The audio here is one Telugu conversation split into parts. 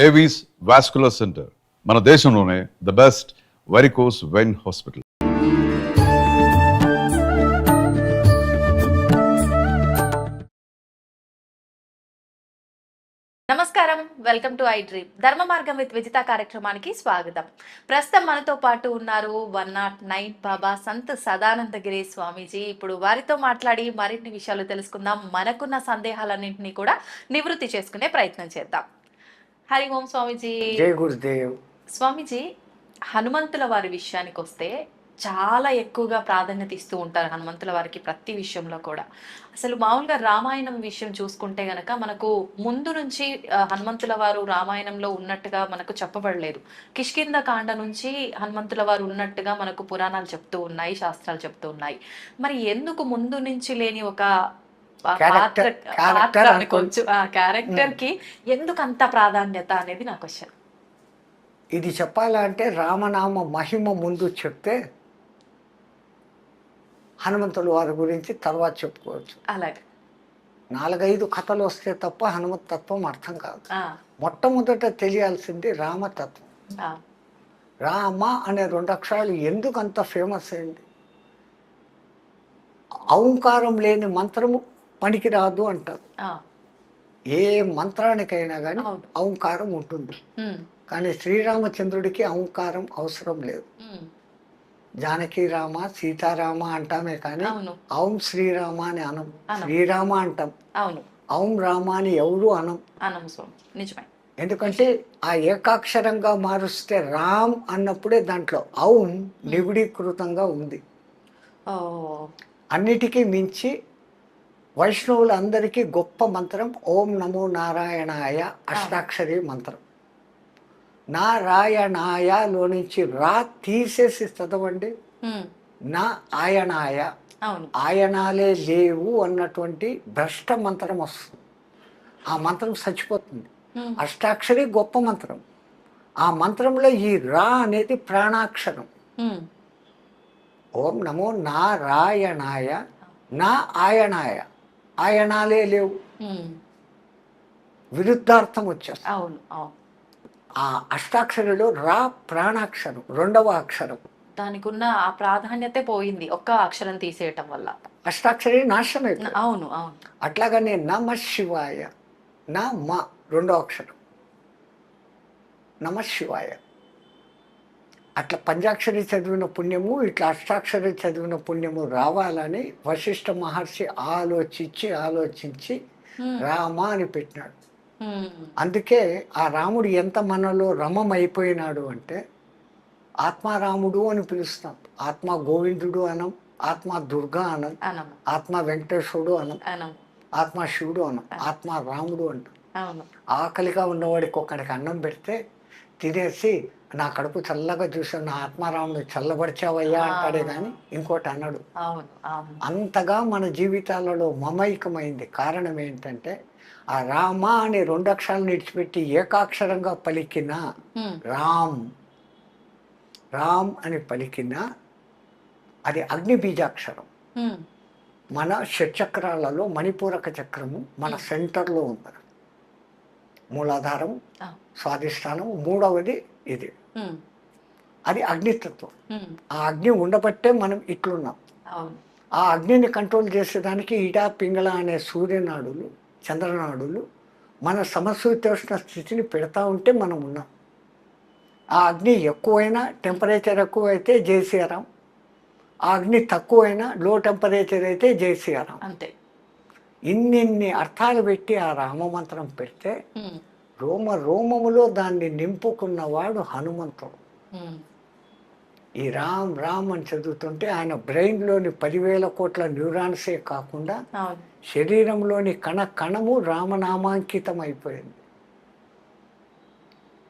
ఏవీస్ వాస్కులర్ సెంటర్ మన దేశంలోనే the best varicose vein hospital. నమస్కారం, వెల్కమ్ టు ఐ డ్రీమ్. ధర్మ మార్గం విత్ విజిత కార్యక్రమానికి స్వాగతం. ప్రస్తుతం మనతో పాటు ఉన్నారు 109 బాబా సంత్ సదానందగిరి స్వామీజీ. ఇప్పుడు వారితో మాట్లాడి మరిన్ని విషయాలు తెలుసుకుందాం, మనకున్న సందేహాలన్నింటినీ కూడా నివృత్తి చేసుకునే ప్రయత్నం చేద్దాం. హరి ఓం స్వామీజీ. జై గురుదేవ్. స్వామీజీ, హనుమంతుల వారి విషయానికి వస్తే చాలా ఎక్కువగా ప్రాధాన్యత ఇస్తూ ఉంటారు హనుమంతుల వారికి ప్రతి విషయంలో కూడా. అసలు మామూలుగా రామాయణం విషయం చూసుకుంటే గనక మనకు ముందు నుంచి హనుమంతుల వారు రామాయణంలో ఉన్నట్టుగా మనకు చెప్పబడలేదు. కిష్కింద కాండ నుంచి హనుమంతుల వారు ఉన్నట్టుగా మనకు పురాణాలు చెప్తూ ఉన్నాయి, శాస్త్రాలు చెప్తూ ఉన్నాయి. మరి ఎందుకు ముందు నుంచి లేని ఒక క్యారెక్టర్ కి ఎందుకు అంత ప్రాధాన్యత అనేది నా క్వశ్చన్. ఇది చెప్పాలంటే రామనామ మహిమ ముందు చెప్తే హనుమంతుల వారి గురించి తర్వాత చెప్పుకోవచ్చు. అలాగే 4-5 కథలు వస్తే తప్ప హనుమత్ తత్వం అర్థం కాదు. మొట్టమొదట తెలియాల్సింది రామతత్వం. రామ అనే 2 అక్షరాలు ఎందుకు అంత ఫేమస్ అయింది? ఔంకారం లేని మంత్రము పనికిరాదు అంటారు. ఏ మంత్రానికైనా కానీ ఔంకారం ఉంటుంది, కానీ శ్రీరామచంద్రుడికి ఔంకారం అవసరం లేదు. జానకి రామ సీతారామ అంటామే కానీ ఔం శ్రీరామ అని అనం. శ్రీరామ అంటాం, ఔం రామ అని ఎవరు అనం. ఎందుకంటే ఆ ఏకాక్షరంగా మారుస్తే రామ్ అన్నప్పుడే దాంట్లో ఔం నిగుడీకృతంగా ఉంది. అన్నిటికీ మించి వైష్ణవులందరికీ గొప్ప మంత్రం ఓం నమో నారాయణాయ, అష్టాక్షరి మంత్రం. నారాయణాయలో నుంచి రా తీసేసి చదవండి, నా ఆయనాయ, ఆయనాలే లేవు అన్నటువంటి భ్రష్ట మంత్రం వస్తుంది. ఆ మంత్రం చచ్చిపోతుంది. అష్టాక్షరి గొప్ప మంత్రం. ఆ మంత్రంలో ఈ రా అనేది ప్రాణాక్షరం. ఓం నమో నారాయణాయ, నా ఆయనాయ, ఆయనాలే లేవు, విరుద్ధార్థం వచ్చేస్తుంది. ఆ అష్టాక్షరిలో రా ప్రాణాక్షరం, 2వ అక్షరం. దానికి ఉన్న ఆ ప్రాధాన్యత పోయింది ఒక్క అక్షరం తీసేయటం వల్ల. అష్టాక్షరి నాశనం. అవును అవును. అట్లాగనే నమ శివాయ, నా మా 2వ అక్షరం నమ శివాయ. అట్లా పంచాక్షరి చదివిన పుణ్యము, ఇట్లా అష్టాక్షరి చదివిన పుణ్యము రావాలని వశిష్ఠ మహర్షి ఆలోచించి రామ అని పెట్టినాడు. అందుకే ఆ రాముడు ఎంత మనలో రమమైపోయినాడు అంటే, ఆత్మారాముడు అని పిలుస్తాం. ఆత్మ గోవిందుడు అనం, ఆత్మ దుర్గా అనం, ఆత్మ వెంకటేశ్వరుడు అనం, ఆత్మ శివుడు అనం, ఆత్మ రాముడు అంటాం. ఆకలిగా ఉన్నవాడికి ఒకడికి అన్నం పెడితే తినేసి నా కడుపు చల్లగా చూసావు, నా ఆత్మారాముడు చల్లబరిచావయ్యా అంటాడే కానీ ఇంకోటి అన్నాడు. అంతగా మన జీవితాలలో మమైకమైంది. కారణం ఏంటంటే ఆ రామ అనే 2 అక్షరాలు నిడిచిపెట్టి ఏకాక్షరంగా పలికిన రామ్ అని పలికిన అది అగ్ని బీజాక్షరం. మన షట్చక్రాలలో మణిపూరక చక్రము మన సెంటర్లో ఉంది. మూలాధారం, స్వాధిష్టానం, 3వది ఇది. అది అగ్నితత్వం. ఆ అగ్ని ఉండబట్టే మనం ఇట్లున్నాం. ఆ అగ్నిని కంట్రోల్ చేసేదానికి ఇడా పింగళ అనే సూర్యనాడులు, చంద్రనాడులు మన సమశీతోష్ణ స్థితిని పెడతా ఉంటే మనం ఉన్నాం. ఆ అగ్ని ఎక్కువైనా, టెంపరేచర్ ఎక్కువైతే జై శ్రీరామ్, ఆ అగ్ని తక్కువైనా, లో టెంపరేచర్ అయితే జై శ్రీరామ్. అంతే. ఇన్ని అర్థాలు పెట్టి ఆ రామమంత్రం పెడితే రోమములో దాన్ని నింపుకున్నవాడు హనుమంతుడు. ఈ రామ్ రామ్ అని చదువుతుంటే ఆయన బ్రెయిన్లోని 10,000 కోట్ల న్యూరాన్సే కాకుండా శరీరంలోని కణము రామనామాంకితం అయిపోయింది.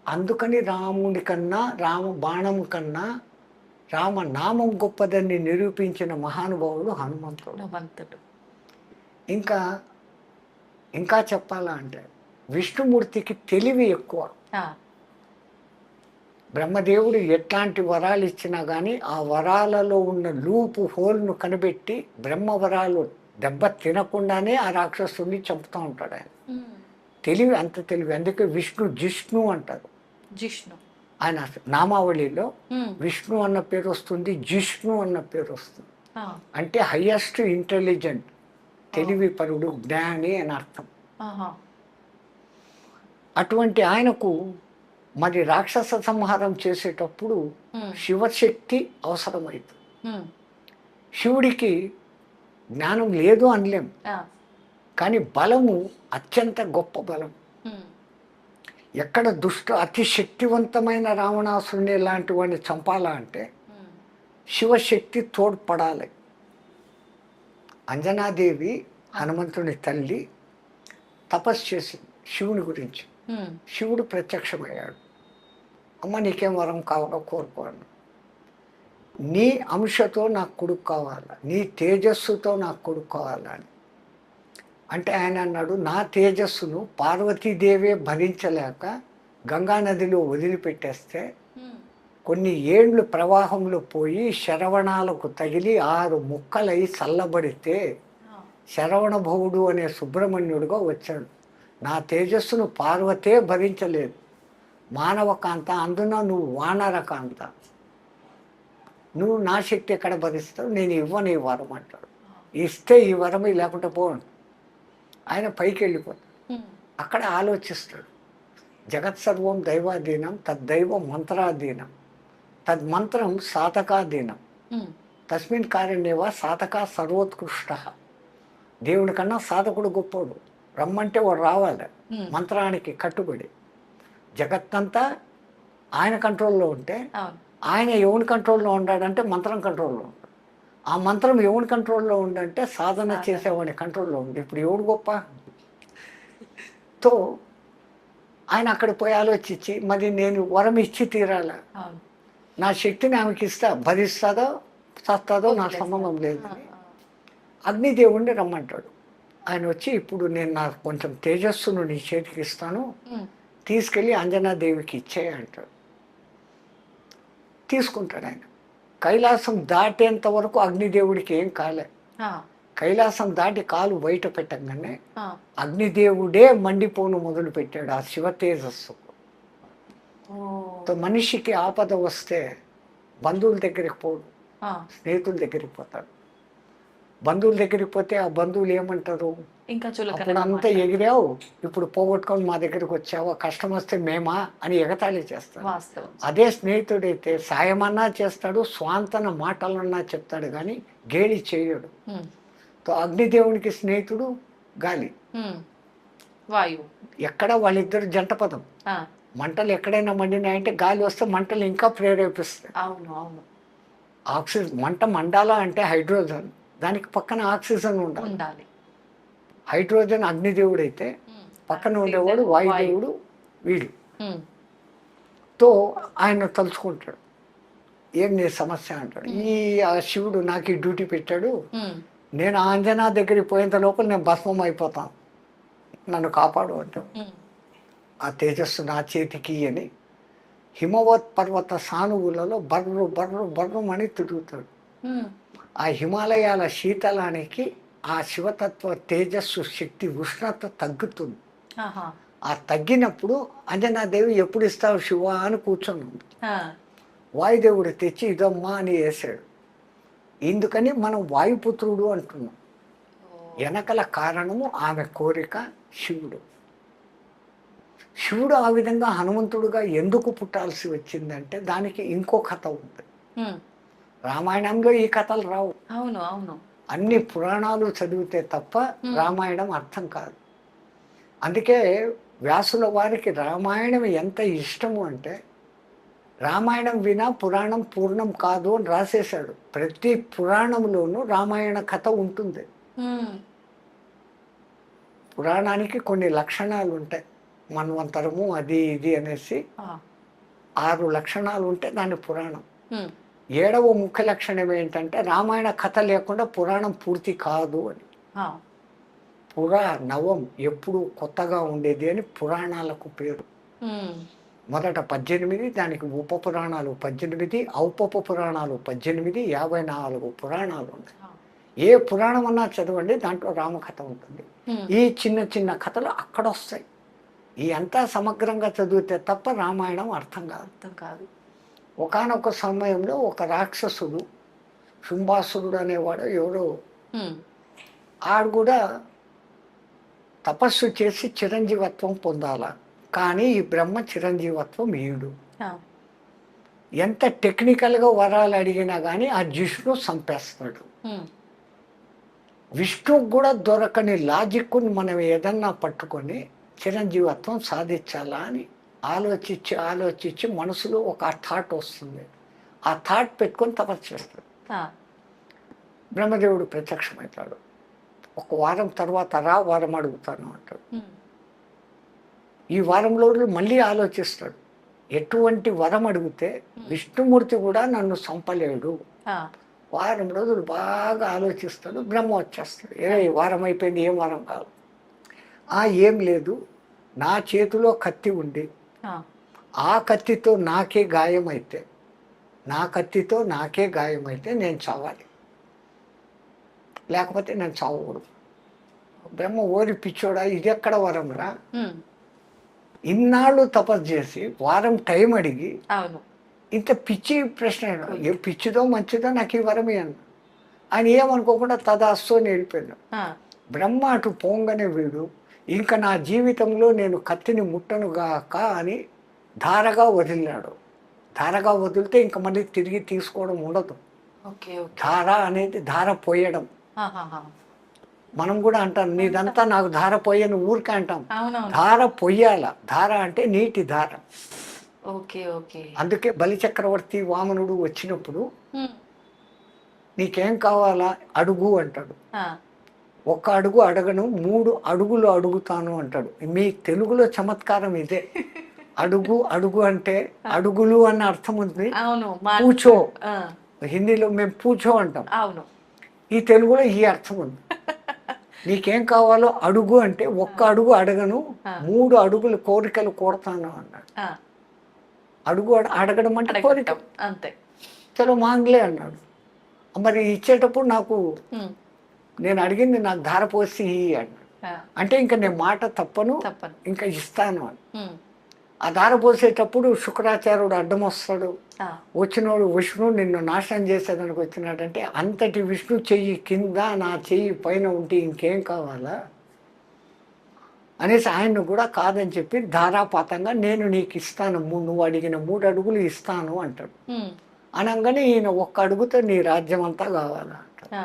అందుకని రాముడి కన్నా, రామ బాణం కన్నా రామనామం గొప్పదని నిరూపించిన మహానుభావుడు హనుమంతుడు. ఇంకా చెప్పాలంటే విష్ణుమూర్తికి తెలివి ఎక్కువ. బ్రహ్మదేవుడు ఎట్లాంటి వరాలు ఇచ్చినా కానీ ఆ వరాలలో ఉన్న లూపు హోల్ను కనిపెట్టి బ్రహ్మవరాలు దెబ్బ తినకుండానే ఆ రాక్షసుని చంపుతూ ఉంటాడు ఆయన. తెలివి అంత తెలివి, అందుకే విష్ణు జిష్ణు అంటారు. జిష్ణు. ఆయన నామావళిలో ఉమ్, విష్ణు అన్న పేరు వస్తుంది, జిష్ణు అన్న పేరు వస్తుంది. ఆ, అంటే హయ్యెస్ట్ ఇంటెలిజెంట్, తెలివిపరుడు, జ్ఞాని అని అర్థం. ఆహా, అటువంటి ఆయనకు మరి రాక్షస సంహారం చేసేటప్పుడు ఉమ్, శివశక్తి అవసరమైంది. ఉమ్, శివుడికి జ్ఞానం లేదు అనలేం, ఆ, కానీ బలము అత్యంత గొప్ప బలం. ఉమ్, ఎక్కడ అతి శక్తివంతమైన రావణాసురుని లాంటి వాడిని చంపాలా అంటే ఉమ్, శివశక్తి తోడ్పడాలి. అంజనాదేవి హనుమంతుని తల్లి తపస్సు చేసింది శివుని గురించి. ఉమ్, శివుడు ప్రత్యక్షమయ్యాడు. అమ్మ నీకేం వరం కావాలో కోరుకోను, నీ అంశతో నాకు కొడుకు కావాలా, నీ తేజస్సుతో నాకు కొడుకు కావాలా అని. అంటే ఆయన అన్నాడు, నా తేజస్సును పార్వతీదేవే భరించలేక గంగానదిలో వదిలిపెట్టేస్తే ఉమ్, కొన్ని ఏండ్లు ప్రవాహంలో పోయి శరవణాలకు తగిలి 6 ముక్కలై చల్లబడితే ఆ, శరవణభవుడు అనే సుబ్రహ్మణ్యుడుగా వచ్చాడు. నా తేజస్సును పార్వతే భరించలేదు, మానవకాంత, అందున నువ్వు వానరకాంత, నువ్వు నా శక్తి ఎక్కడ భరిస్తావు, నేను ఇవ్వను ఈ వరం అంటాడు. ఇస్తే ఈ వరం, లేకుంటే పోను. ఆయన పైకి వెళ్ళిపోతాడు. ఉమ్, అక్కడ ఆలోచిస్తాడు, జగత్సర్వం దైవాధీనం, తద్దైవం మంత్రాధీనం, తద్మంత్రం సాధకాధీనం, ఉమ్, తస్మిన్ కారణేవా సాధక సర్వోత్కృష్ట. దేవుడి కన్నా సాధకుడు గొప్పోడు, రమ్మంటే వాడు రావాలి. ఉమ్, మంత్రానికి కట్టుబడి జగత్తంతా ఆయన కంట్రోల్లో ఉంటే, అవును, ఆయన ఎవరి కంట్రోల్లో ఉన్నాడంటే మంత్రం కంట్రోల్లో ఉంటాడు. ఆ మంత్రం ఎవరి కంట్రోల్లో ఉండంటే సాధన చేసేవాడి కంట్రోల్లో ఉంది. ఇప్పుడు ఎవడు గొప్ప? తో ఆయన అక్కడ పోయి ఆలోచించి, మరి నేను వరం ఇచ్చి తీరాల, అవును, నా శక్తిని ఆమెకి ఇస్తా, భరిస్తుందో చస్తుందో నాకు సంబంధం లేదు ఆ, అని ఆ, అగ్నిదేవుణ్ణి రమ్మంటాడు. ఆయన వచ్చి, ఇప్పుడు నేను నాకు కొంచెం తేజస్సును నీ చేతికి ఇస్తాను, ఉమ్, తీసుకెళ్ళి అంజనాదేవికి ఇచ్చేయ అంటాడు. తీసుకుంటాడు ఆయన. కైలాసం దాటేంత వరకు అగ్నిదేవుడికి ఏం కాలే. ఆ, కైలాసం దాటి కాలు బయట పెట్టగానే ఆ, అగ్నిదేవుడే మండిపోను మొదలు పెట్టాడు ఆ శివ తేజస్సు. ఓ, మనిషికి ఆపద వస్తే బంధువుల దగ్గరికి పోడు, ఆ, స్నేహితుల దగ్గరికి పోతాడు. బంధువుల దగ్గరికి పోతే ఆ బంధువులు ఏమంటారు, ఇంకా అప్పుడు చులకనగా అంతా ఎగిరావు, ఇప్పుడు పోగొట్టుకొని మా దగ్గరికి వచ్చావా, కష్టం వస్తే మేమా అని ఎగతాళి చేస్తాడు. వాస్తవం. అదే స్నేహితుడైతే సాయమన్నా చేస్తాడు, స్వాంతన మాటలన్నా చెప్తాడు, కానీ గేలి చేయడు. ఉమ్, తో అగ్నిదేవునికి స్నేహితుడు గాలి. ఉమ్, వాయువు. ఎక్కడ వాళ్ళిద్దరు జంట పదం. ఆ, మంటలు ఎక్కడైనా మండినాయంటే గాలి వస్తే మంటలు ఇంకా ప్రేరేపిస్తాయి. అవును, అవును, ఆక్సిజన్, మంట మండాలా అంటే హైడ్రోజన్, దానికి పక్కన ఆక్సిజన్ ఉండాలి. ఉండాలి. హైడ్రోజన్ అగ్నిదేవుడు అయితే ఉమ్, పక్కన ఉండేవాడు వాయుదేవుడు వీడు. ఉమ్, తో ఆయన తలుచుకుంటాడు, ఏం నీ సమస్య అంటాడు. ఆ శివుడు నాకు ఈ డ్యూటీ పెట్టాడు, ఉమ్, నేను అంజనా దగ్గరికి పోయేంత లోపల నేను భస్మం అయిపోతాను, నన్ను కాపాడు అంటాడు. ఉమ్, ఆ తేజస్సు నా చేతికి అని హిమవత్ పర్వత సానువులలో బర్రు బర్రు బర్రు అని తిరుగుతాడు. ఉమ్, ఆ హిమాలయాల శీతలానికి ఆ శివతత్వ తేజస్సు శక్తి ఉష్ణత తగ్గుతుంది. ఆహా, ఆ తగ్గినప్పుడు అంజనాదేవి ఎప్పుడు ఇస్తావు శివ అని కూర్చొని ఉంది. ఆ, వాయుదేవుడు తెచ్చి ఇదమ్మా అని వేసాడు. ఇందుకని మనం వాయుపుత్రుడు అంటున్నాం. వెనకల కారణము ఆమె కోరిక శివుడు. శివుడు ఆ విధంగా హనుమంతుడుగా ఎందుకు పుట్టాల్సి వచ్చిందంటే దానికి ఇంకో కథ ఉంది. ఉమ్, రామాయణంలో ఈ కథలు రావు. అవును, అవును, అన్ని పురాణాలు చదివితే తప్ప రామాయణం అర్థం కాదు. అందుకే వ్యాసుల వారికి రామాయణం ఎంత ఇష్టము అంటే, రామాయణం వినా పురాణం పూర్ణం కాదు అని రాసేశాడు. ప్రతి పురాణంలోనూ రామాయణ కథ ఉంటుంది. ఉమ్, పురాణానికి కొన్ని లక్షణాలు ఉంటాయి, మన్వంతరము అది ఇది అనేసి ఆ, 6 లక్షణాలు ఉంటే దాని పురాణం. ఉమ్, 7వ ముఖ్య లక్షణం ఏంటంటే రామాయణ కథ లేకుండా పురాణం పూర్తి కాదు అని. ఆ, నవం ఎప్పుడు కొత్తగా ఉండేది అని పురాణాలకు పేరు. ఉమ్, మొదట 18, దానికి ఉప పురాణాలు 18, ఔపప పురాణాలు 18, 54 పురాణాలు ఉన్నాయి. ఆ, ఏ పురాణం అన్నా చదవండి, దాంట్లో రామకథ ఉంటుంది. ఉమ్, ఈ చిన్న చిన్న కథలు అక్కడ వస్తాయి. ఈ అంతా సమగ్రంగా చదివితే తప్ప రామాయణం అర్థం కాదు. అర్థం కాదు. ఒకానొక సమయంలో ఒక రాక్షసుడు శుంభాసురుడు అనేవాడు ఎవరో, ఉమ్, ఆడు కూడా తపస్సు చేసి చిరంజీవత్వం పొందాల, కానీ ఈ బ్రహ్మ చిరంజీవత్వం ఈడు. ఆ, ఎంత టెక్నికల్గా వరాలు అడిగినా కానీ ఆ జిష్ణు చంపేస్తాడు. ఉమ్, విష్ణుకు కూడా దొరకని లాజిక్ని మనం ఏదన్నా పట్టుకొని చిరంజీవత్వం సాధించాలా అని ఆలోచించి ఆలోచించి మనసులో ఒక థాట్ వస్తుంది. ఆ థాట్ పెట్టుకొని తపస్సు చేస్తాడు. ఆ, బ్రహ్మదేవుడు ప్రత్యక్షమవుతాడు. ఒక వారం తర్వాత రా, వారం అడుగుతాను అంటాడు. ఉమ్, ఈ వారంలో మళ్ళీ ఆలోచిస్తాడు. ఎటువంటి వరం అడిగితే విష్ణుమూర్తి కూడా నన్ను చంపలేడు. ఆ, వారం రోజులు బాగా ఆలోచిస్తాడు. బ్రహ్మ వచ్చేస్తాడు. వారం అయిపోయింది, ఏం వారం కాదు. ఏం లేదు, నా చేతిలో కత్తి ఉండి ఆ, ఆ కత్తితో నాకే గాయమైతే, నా కత్తితో నాకే గాయమైతే నేను చావాలి, లేకపోతే నేను చావకూడదు. బ్రహ్మ ఓరి పిచ్చోడా, ఇది ఎక్కడ వరంరా, ఉమ్, ఇన్నాళ్ళు తపస్సు చేసి వారం టైం అడిగి అవును. ఇంత పిచ్చి ప్రశ్న, ఏ పిచ్చిదో మంచిదో నాకు ఈ వరం అన్న ఆయన ఏమనుకోకుండా తదాస్తు అని వెళ్ళిపోయాడు. ఆ, బ్రహ్మ అటు పోంగానే వీడు ఇంకా నా జీవితంలో నేను కత్తిని ముట్టనుగాక అని ధారగా వదిలినాడు. ధారగా వదిలితే ఇంకా మళ్ళీ తిరిగి తీసుకోవడం ఉండదు. Okay, okay. ధార అనేది ధార పోయడం. ఆహాహా. మనం కూడా అంటాం నీదంతా నాకు ధార పోయని ఊరికే అంటాం. అవునవును. ధార పొయ్యాల. ధార అంటే నీటి ధార. Okay, okay. అందుకే బలిచక్రవర్తి వామనుడు వచ్చినప్పుడు ఉమ్, నీకేం కావాలా అడుగు అంటాడు. ఆ, ఒక్క అడుగు అడగను, 3 అడుగులు అడుగుతాను అంటాడు. మీ తెలుగులో చమత్కారం ఇదే. అడుగు అడుగు అంటే అడుగులు అన్న అర్థం ఉంది. అవును. పూచో, ఆ, హిందీలో మేము పూచో అంటాం. అవును. ఈ తెలుగులో ఈ అర్థం ఉంది. నీకేం కావాలో అడుగు అంటే ఒక్క అడుగు అడగను, 3 అడుగులు కోరికలు కోరతాను అన్నాడు. ఆ, అడుగు అడగడం అంటే కోరిక. అడగటం, అంతే. చలో మాంగ్లే అన్నాడు. మరి ఇచ్చేటప్పుడు నాకు ఉమ్, నేను అడిగింది నాకు ధార పోసి అన్నాడు. ఆ, అంటే ఇంకా నేను మాట తప్పను, తప్పను. ఇంకా ఇస్తాను అని. ఉమ్, ఆ ధార పోసేటప్పుడు శుక్రాచార్యుడు అడ్డం వస్తాడు. ఆ, వచ్చినోడు విష్ణు నిన్ను నాశనం చేసేదానికి వచ్చినాడంటే, అంతటి విష్ణు చెయ్యి కింద నా చెయ్యి పైన ఉంటే ఇంకేం కావాలా అనేసి ఆయన్ను కూడా కాదని చెప్పి ధారాపాతంగా నేను నీకు ఇస్తాను, నువ్వు అడిగిన 3 అడుగులు ఇస్తాను అంటాడు. ఉమ్, అనగానే ఈయన ఒక్క అడుగుతో నీ రాజ్యం అంతా కావాలా అంటాడు. ఆ,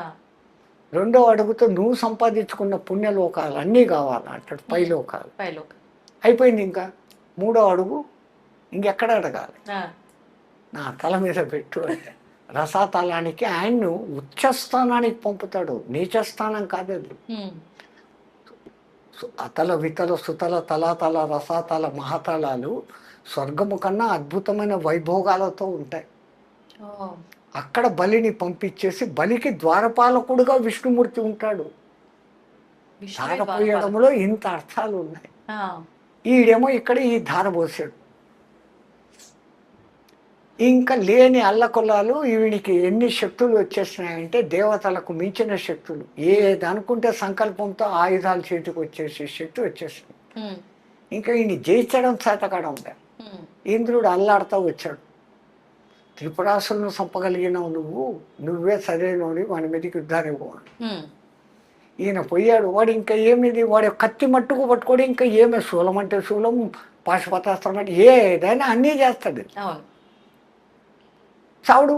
2వ అడుగుతో నువ్వు సంపాదించుకున్న పుణ్యలోకాలు అన్నీ కావాలా అంటాడు, పైలోకాలు. పైలోకి. అయిపోయింది. ఇంకా 3వ అడుగు ఇంకెక్కడ అడగాలి, ఆ, నా తల మీద పెట్టు అంటే రసాతలానికి ఆయన్ను ఉచ్చస్థానానికి పంపుతాడు. నీచస్థానం కాదది. ఉమ్, అతల వితల సుతల తలాతల రసాతల మహాతలాలు స్వర్గము కన్నా అద్భుతమైన వైభోగాలతో ఉంటాయి. ఓ, అక్కడ బలిని పంపించేసి బలికి ద్వారపాలకుడుగా విష్ణుమూర్తి ఉంటాడు. విష్ణువే ధార ద్వారపాలకుడు. పోయడంలో ఇంత అర్థాలు ఉన్నాయి. ఆ, ఈడేమో ఇక్కడ ఈ ధార పోసాడు. ఇంకా లేని అల్లకొల్లాలు ఈవిడికి ఎన్ని శక్తులు వచ్చేసినాయంటే దేవతలకు మించిన శక్తులు. ఏదనుకుంటే సంకల్పంతో ఆయుధాలు చేతికి వచ్చేసి శక్తి వచ్చేసింది. ఉమ్, ఇంకా ఈయన జయించడం చేతకాడం లేదు. ఉమ్, ఇంద్రుడు అల్లాడుతూ వచ్చాడు. త్రిపురాసులను చంపగలిగినావు నువ్వే సరైనోడి, వాడి మీదకి యుద్ధానికి పోవాలి. ఉమ్, ఈయన పోయాడు. వాడు ఇంకా ఏమిది, వాడు కత్తి మట్టుకు పట్టుకోడు, ఇంకా ఏమే శూలం అంటే శూలం, పాశుపతాస్త్రం అంటే ఏదైనా అన్నీ చేస్తాడు. అవును. చావుడు.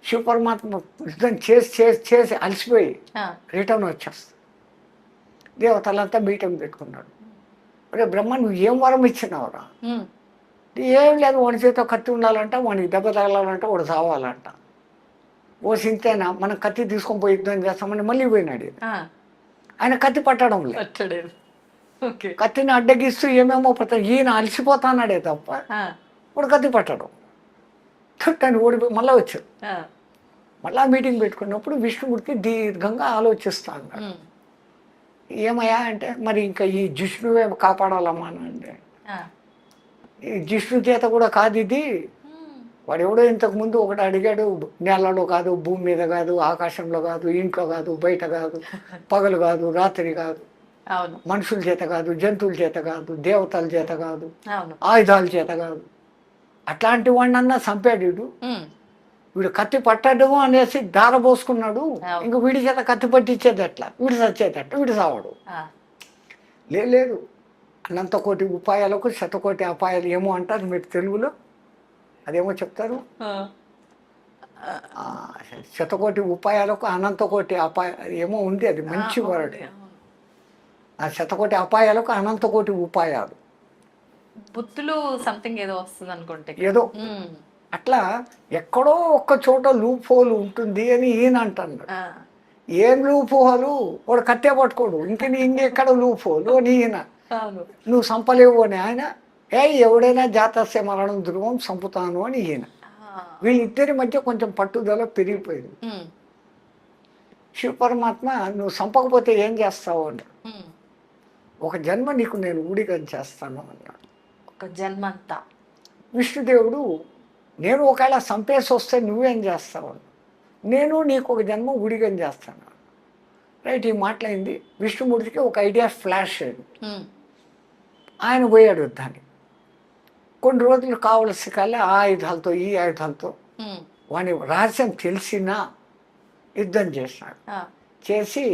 శివపరమాత్మ యుద్ధం చేసి చేసి చేసి అలసిపోయి ఆ, రిటర్న్ వచ్చేస్తాడు. దేవతలంతా మీటింగ్ పెట్టుకున్నాడు. అరే బ్రహ్మ నువ్వు ఏం వరం ఇచ్చినావురా? ఉమ్, ఏం లేదు, వాడి చేతితో కత్తి ఉండాలంట, వాడికి దెబ్బ తగలాలంట, వాడు చావాలంట. ఓ సింతేనా మనం కత్తి తీసుకొని పోయి యుద్ధం చేస్తామని మళ్ళీ పోయినాడు. ఆ, ఆయన కత్తి పట్టడం లేదు. పట్టలేదు. ఓకే. కత్తిని అడ్డగిస్తూ ఏమేమో పడతాడు. ఈయన అలసిపోతాన్నాడే తప్ప ఆ, వాడు కత్తి పట్టడం. తను ఓడిపోయి మళ్ళీ వచ్చాడు. ఆ, మళ్ళా మీటింగ్ పెట్టుకున్నప్పుడు విష్ణుమూర్తి దీర్ఘంగా ఆలోచిస్తా అన్నాడు. ఉమ్, ఏమయ్యా అంటే మరి ఇంకా ఈ జిష్ణువే కాపాడాలమ్మా అంటే, ఆ, ఈ జిష్ణు చేత కూడా కాదు ఇది. ఉమ్, వాడు ఎవడో ఇంతకుముందు ఒకటి అడిగాడు, నేలలో కాదు, భూమి మీద కాదు, ఆకాశంలో కాదు, ఇంట్లో కాదు, బయట కాదు, పగలు కాదు, రాత్రి కాదు, అవును. మనుషుల చేత కాదు, జంతువుల చేత కాదు, దేవతల చేత కాదు, అవును. ఆయుధాల చేత కాదు. అట్లాంటి వాడినన్నా చంపాడు వీడు. హ్మ్. వీడు కత్తి పట్టడము అనేసి దార పోసుకున్నాడు. అవును. ఇంక వీడి చేత కత్తి పట్టించేది ఎట్లా, వీడు చచ్చేది ఎట్లా, వీడు చావడు. ఆ! లేదు, అనంత కోటి ఉపాయాలకు శతకోటి అపాయాలు ఏమో అంటారు మీరు తెలుగులో, అదేమో చెప్తారు. ఆ! ఆ, శతకోటి ఉపాయాలకు అనంత కోటి అపాయ ఏమో ఉంది, అది మంచి వర్డ్. అవును. ఆ శతకోటి అపాయాలకు అనంత కోటి ఉపాయాలు బుద్ధులు సంథింగ్ ఏదో వస్తుంది అనుకుంటే. ఏదో అట్లా ఎక్కడో ఒక్క చోట లూప్ హోల్ ఉంటుంది అని ఈయన అంటున్నాడు. ఏం లూప్ హోలు, వాడు కట్టే పట్టుకోడు, ఇంకెక్కడ లూప్ హోలు అని ఈయన. నువ్వు సంపలేవు అని ఆయన, ఎవడైనా జాతస్య మరణం ధ్రువం సంపుతాను అని ఈయన. వీళ్ళిద్దరి మధ్య కొంచెం పట్టుదల పెరిగిపోయింది. శివపరమాత్మ నువ్వు సంపకపోతే ఏం చేస్తావు అన్నాడు. ఒక జన్మ నీకు నేను ఊడిగం చేస్తాను అన్నాడు. ఒక జన్మంతా. విష్ణుదేవుడు నేను ఒకవేళ సంపేసి వస్తే నువ్వేం చేస్తావు, నేను నీకు ఒక జన్మ ఊడిగం చేస్తాను. రైట్, ఈ మాటలైంది. విష్ణుమూర్తికి ఒక ఐడియా ఫ్లాష్ అయింది. ఆయన పోయాడు యుద్ధానికి. కొన్ని రోజులు కావలసి కల్లా ఆ ఆయుధాలతో ఈ ఆయుధాలతో వాని రహస్యం తెలిసినా యుద్ధం చేసినాడు. చేసి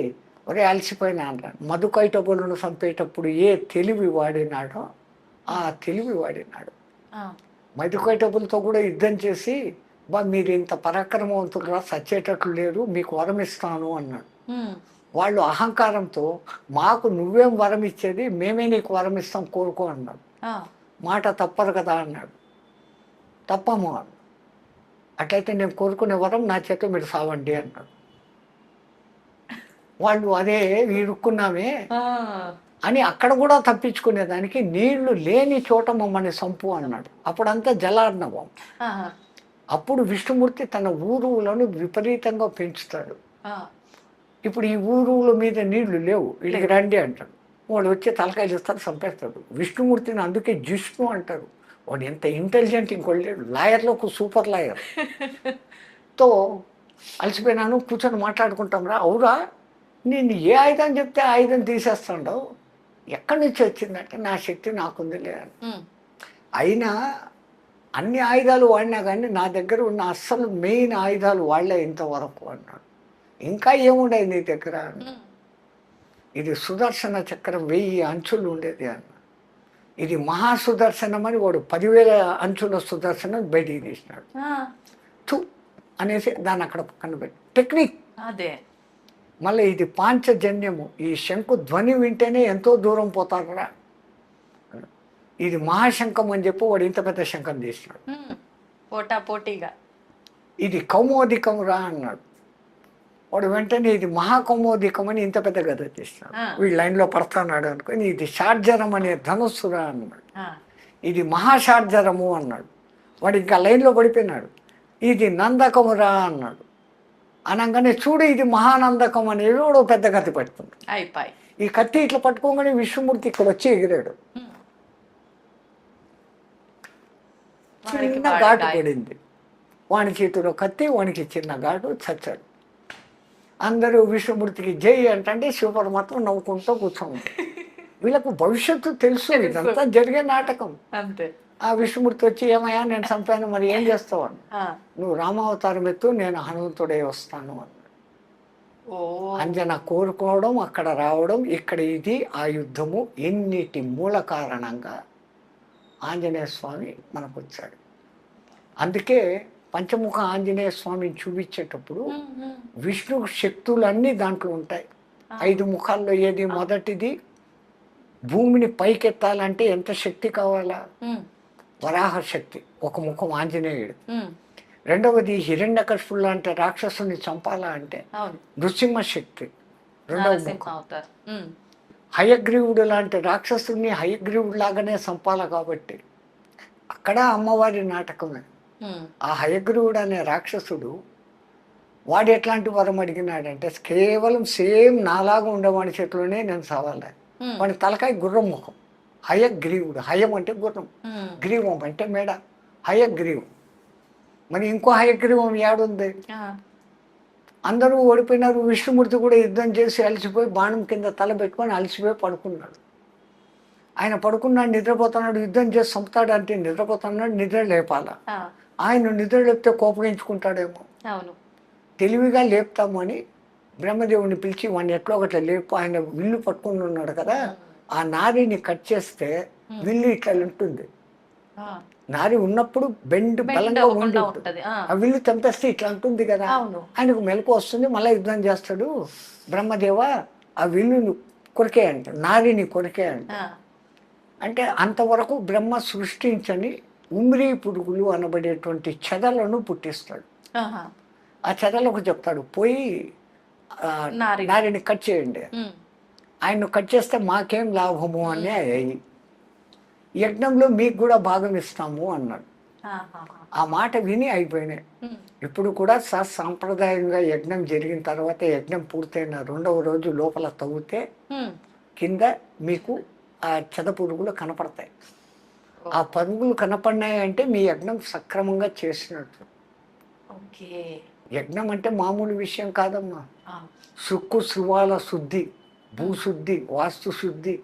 ఒరే అలసిపోయినా అన్నాడు. మధుకైటబులను చంపేటప్పుడు ఏ తెలివి వాడినాడో ఆ తెలివి వాడినాడు. మధుకైటబులతో కూడా యుద్ధం చేసి మీరు ఇంత పరాక్రమవంతులుగా చచ్చేటట్లు లేరు, మీకు వరం ఇస్తాను అన్నాడు. వాళ్ళు అహంకారంతో మాకు నువ్వేం వరం ఇచ్చేది, మేమే నీకు వరం ఇస్తాం కోరుకో అన్నాడు. మాట తప్పరు కదా అన్నాడు. తప్పము అన్నాడు. అట్లయితే నేను కోరుకునే వరం నా చేత మీరు సావండి అన్నాడు. వాళ్ళు అదే ఇరుక్కున్నామే అని అక్కడ కూడా తప్పించుకునేదానికి నీళ్లు లేని చోట మమ్మల్ని సంపు అన్నాడు. అప్పుడంతా జలార్ణవం. అప్పుడు విష్ణుమూర్తి తన ఊరువులను విపరీతంగా పెంచుతాడు. ఇప్పుడు ఈ ఊరువుల మీద నీళ్లు లేవు, వీళ్ళకి రండి అంటాడు. వాడు వచ్చి తలకాయలు ఇస్తారు, చంపేస్తాడు. విష్ణుమూర్తిని అందుకే జిష్ణు అంటారు. వాడు ఎంత ఇంటెలిజెంట్ ఇంకోటి లేడు, లాయర్లకు సూపర్ లాయర్. తో అలసిపోయినాను, కూర్చొని మాట్లాడుకుంటాం రా. అవురా, నేను ఏ ఆయుధం చెప్తే ఆయుధం తీసేస్తాడవు, ఎక్కడి నుంచి వచ్చిందంటే నా శక్తి నాకుంది లేదని. అయినా అన్ని ఆయుధాలు వాడినా కానీ నా దగ్గర ఉన్న అస్సలు మెయిన్ ఆయుధాలు వాడలే ఇంతవరకు అన్నాడు. ఇంకా ఏముండేది నీ దగ్గర? ఇది సుదర్శన చక్రం 1000 అంచులు ఉండేది అన్న. ఇది మహాసుదర్శనం అని వాడు 10,000 అంచుల సుదర్శనం బయటికి తీసినాడు. తు అనేసి దాన్ని అక్కడ పక్కన పెట్టి టెక్నిక్ అదే. మళ్ళీ ఇది పాంచజన్యము, ఈ శంకు ధ్వని వింటేనే ఎంతో దూరం పోతారా. ఇది మహాశంఖం అని చెప్పి వాడు ఇంత పెద్ద శంఖం తీసినాడు. పోటీగా ఇది కౌమోదికం రా అన్నాడు. వాడు వెంటనే ఇది మహాకౌమోదికం అని ఇంత పెద్ద గద తీసినాడు. వీడు లైన్లో పడుతున్నాడు అనుకుని ఇది షార్జరం అనే ధనుస్సురా అన్నాడు. ఇది మహాషార్జరము అన్నాడు. వాడు ఇంకా లైన్లో పడిపోయినాడు. ఇది నందకమురా అన్నాడు. అనగానే చూడు ఇది మహానందకం అనేది వాడు పెద్ద కత్తి పట్టుకుంది. ఈ కత్తి ఇట్లా పట్టుకోగానే విష్ణుమూర్తి ఇక్కడ వచ్చి ఎగిరాడు. చిన్న ఘాటు పడింది వాని చేతిలో కత్తి, వానికి చిన్న ఘాటు, చచ్చాడు. అందరూ విష్ణుమూర్తికి జై అంటే శివపరమాత్మ నవ్వుకుంటూ కూర్చోండి. వీళ్ళకు భవిష్యత్తు తెలుసు, ఇదంతా జరిగే నాటకం. అంతే. ఆ విష్ణుమూర్తి వచ్చి ఏమయ్యా నేను చంపాను, మరి ఏం చేస్తావు అని. నువ్వు రామావతారం ఎత్తు, నేను హనుమంతుడే వస్తాను అన్నాడు. అంజన కోరుకోవడం, అక్కడ రావడం, ఇక్కడ ఇది ఆ యుద్ధము, ఎన్నిటి మూల కారణంగా ఆంజనేయ స్వామి మనకు వచ్చాడు. అందుకే పంచముఖ ఆంజనేయ స్వామిని చూపించేటప్పుడు విష్ణు శక్తులన్నీ దాంట్లో ఉంటాయి. 5 ముఖాల్లో ఏది మొదటిది, భూమిని పైకెత్తాలంటే ఎంత శక్తి కావాలా? వరాహ శక్తి, ఒక ముఖం ఆంజనేయుడు. రెండవది హిరణ్యకశిపుడు లాంటి రాక్షసుని చంపాలా అంటే నృసింహ శక్తి, రెండవ ముఖం. హయగ్రీవుడు లాంటి రాక్షసుని హయగ్రీవుడు లాగానే చంపాల కాబట్టి అక్కడ అమ్మవారి నాటకమే. ఆ హయగ్రీవుడు అనే రాక్షసుడు వాడు ఎట్లాంటి వరం అడిగినాడంటే కేవలం సేమ్ నాలాగా ఉండేవాడి చేతిలోనే నేను చదవాలి. వాడి తలకాయ గుర్రం ముఖం, హయగ్రీవుడు. హయం అంటే గుర్రం, గ్రీవం అంటే మేడ, హయగ్రీవం. మరి ఇంకో హయగ్రీవం ఏడుంది? అందరూ ఓడిపోయినారు. విష్ణుమూర్తి కూడా యుద్ధం చేసి అలసిపోయి బాణం కింద తల పెట్టుకొని అలసిపోయి పడుకున్నాడు. ఆయన పడుకున్నాడు, నిద్రపోతున్నాడు, యుద్ధం చేసి చంపుతాడు అంటే నిద్రపోతున్నాడు, నిద్ర లేపాల. ఆ, ఆయన నిద్ర లేపితే కోపగించుకుంటాడేమో, అవును. తెలివిగా లేపుతాము అని బ్రహ్మదేవుని పిలిచి వాడిని ఎట్లా ఒకట్లా లేపు. ఆయన విల్లు పట్టుకుని ఉన్నాడు కదా, ఆ నారిని కట్ చేస్తే విల్లు ఇట్లా ఉంటుంది. ఆ, నారి ఉన్నప్పుడు బెండ్ bend బలంగా అవ్వకుండా ఉండి ఉంటది. ఆ, ఆ విల్లు తెంపేస్తే ఇట్లా ఉంటుంది కదా. అవును. ఆయనకు మెలకు వస్తుంది, మళ్ళీ యుద్ధం చేస్తాడు. బ్రహ్మదేవ ఆ విల్లును కొరికే అంట, నారిని కొరికే అంట. ఆ, అంటే అంతవరకు బ్రహ్మ సృష్టించని ఉమ్రీ పురుగులు అనబడేటువంటి చెదలను పుట్టిస్తాడు. ఆహా. ఆ చెదలకు చెప్తాడు, పోయి ఆ, నారి. నారిని కట్ చేయండి. ఉమ్, ఆయన్ను కట్ చేస్తే మాకేం లాభము అని అయ్యి యజ్ఞంలో మీకు కూడా భాగం ఇస్తాము అన్నాడు. ఆహాహా. ఆ మాట విని అయిపోయినాయి. ఉమ్, ఇప్పుడు కూడా సాంప్రదాయంగా యజ్ఞం జరిగిన తర్వాత యజ్ఞం పూర్తయిన 2వ రోజు లోపల తవ్వితే ఉమ్, కింద మీకు ఆ చెద పురుగులు కనపడతాయి. ఓ, ఆ పరుగులు కనపడినాయి అంటే మీ యజ్ఞం సక్రమంగా చేసినట్టు. ఓకే. యజ్ఞం అంటే మామూలు విషయం కాదమ్మా. ఆ, సుక్కు శృవాల శుద్ధి, భూశుద్ధి, వాస్తు శుద్ధి,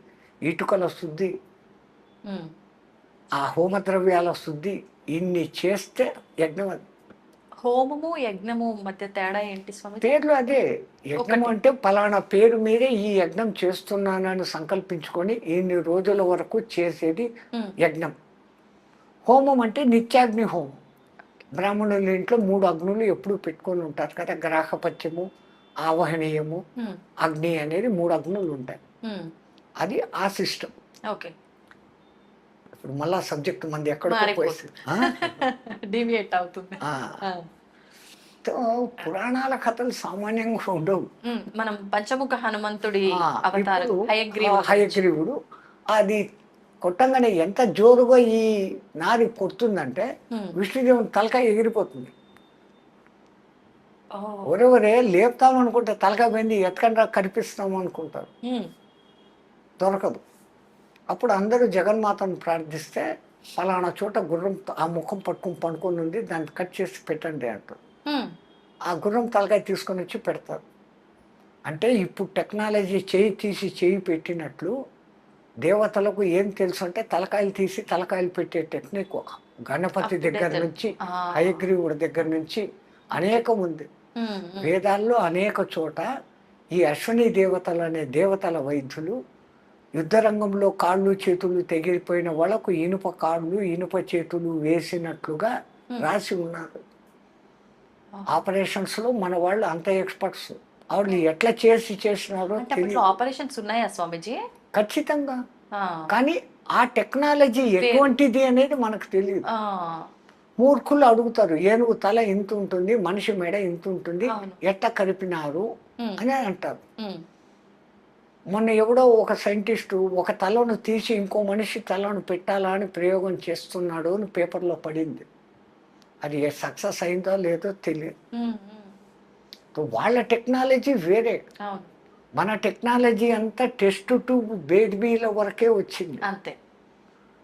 ఇటుకల శుద్ధి, ఉమ్. ఆ హోమద్రవ్యాల శుద్ధి, ఇన్ని చేస్తే యజ్ఞం. అది హోమము యజ్ఞము మధ్య తేడా ఏంటి స్వామి? పేర్లు అదే. యజ్ఞం ఒకటి. అంటే పలానా పేరు మీదే ఈ యజ్ఞం చేస్తున్నానని సంకల్పించుకొని ఇన్ని రోజుల వరకు చేసేది ఉమ్, యజ్ఞం. హోమం అంటే నిత్యాగ్ని హోమం. బ్రాహ్మణుల ఇంట్లో 3 అగ్నులు ఎప్పుడూ పెట్టుకొని ఉంటారు కదా, గ్రాహపత్యము, ఆవహనీయము, ఉమ్, అగ్ని అనేది 3 అగ్నులు ఉంటాయి. ఉమ్, అది ఆ సిస్టమ్. ఓకే. ఇప్పుడు మళ్ళా సబ్జెక్ట్ మంది ఎక్కడికో మారిపోతుంది. పోయి డివియేట్ అవుతుంది. ఆ, ఆ, తో పురాణాల కథలు సామాన్యంగా ఉండవు. మనం పంచముఖ హనుమంతుడి ఆ, అవతారం ఇప్పుడు హయగ్రీవుడు గురించి. హయగ్రీవుడు అది కొట్టంగానే ఎంత జోరుగా ఈ నారి కొడుతుందంటే ఉమ్, విష్ణుదేవుని తలకాయ ఎగిరిపోతుంది. ఓ, ఒరెవరే లేపుతామనుకుంటే తలకాయ పోయింది, ఎత్తుకండ్రా కనిపిస్తాము అనుకుంటారు, ఉమ్, దొరకదు. అప్పుడు అందరూ జగన్మాతను ప్రార్థిస్తే ఫలానా చోట గుర్రం ఆ ముఖం పట్టుకుని పండుకొని ఉంది, దాన్ని కట్ చేసి పెట్టండి అంటారు. ఉమ్, ఆ గుర్రం తలకాయ తీసుకొని వచ్చి పెడతారు. అంటే ఇప్పుడు టెక్నాలజీ చేయి తీసి చేయి పెట్టినట్లు దేవతలకు ఏం తెలుసు అంటే తలకాయలు తీసి తలకాయలు పెట్టే టెక్నిక్ ఒక గణపతి అప్పుడే దగ్గర తెలుసు. నుంచి ఆ, హయగ్రీవుడి దగ్గర నుంచి అనేకం ఉంది. ఉమ్, ఉమ్, వేదాల్లో అనేక చోట ఈ అశ్విని దేవతలు అనే దేవతల వైద్యులు యుద్ధరంగంలో కాళ్ళు చేతులు తెగిపోయిన వాళ్ళకు ఇనుప కాళ్ళు ఇనుప చేతులు వేసినట్లుగా రాసి ఉన్నారు. ఆపరేషన్స్లో మన వాళ్ళు అంత ఎక్స్పర్ట్స్. వాళ్ళు ఎట్లా చేసినారో అంటే అప్పట్లో తెలియదు ఆపరేషన్స్ ఉన్నాయా స్వామీజీ? ఖచ్చితంగా. ఆ, కానీ ఆ టెక్నాలజీ ఎటువంటిది అనేది మనకు తెలియదు. ఆ, మూర్ఖులు అడుగుతారు, ఏనుగు తల ఇంత ఉంటుంది, మనిషి మెడ ఇంత ఉంటుంది, అవును. ఎట్ట కలిపినారు ఉమ్, అని అంటారు. ఉమ్, మొన్న ఎవడో ఒక సైంటిస్టు ఒక తలను తీసి ఇంకో మనిషి తలను పెట్టాలా అని ప్రయోగం చేస్తున్నాడు అని పేపర్లో పడింది. అది సక్సెస్ అయిందో లేదో తెలియదు. ఉమ్, ఉమ్, వాళ్ళ టెక్నాలజీ వేరే, అవును, మన టెక్నాలజీ అంతా టెస్ట్ ట్యూబ్ బేబీల వరకే వచ్చింది. అంతే.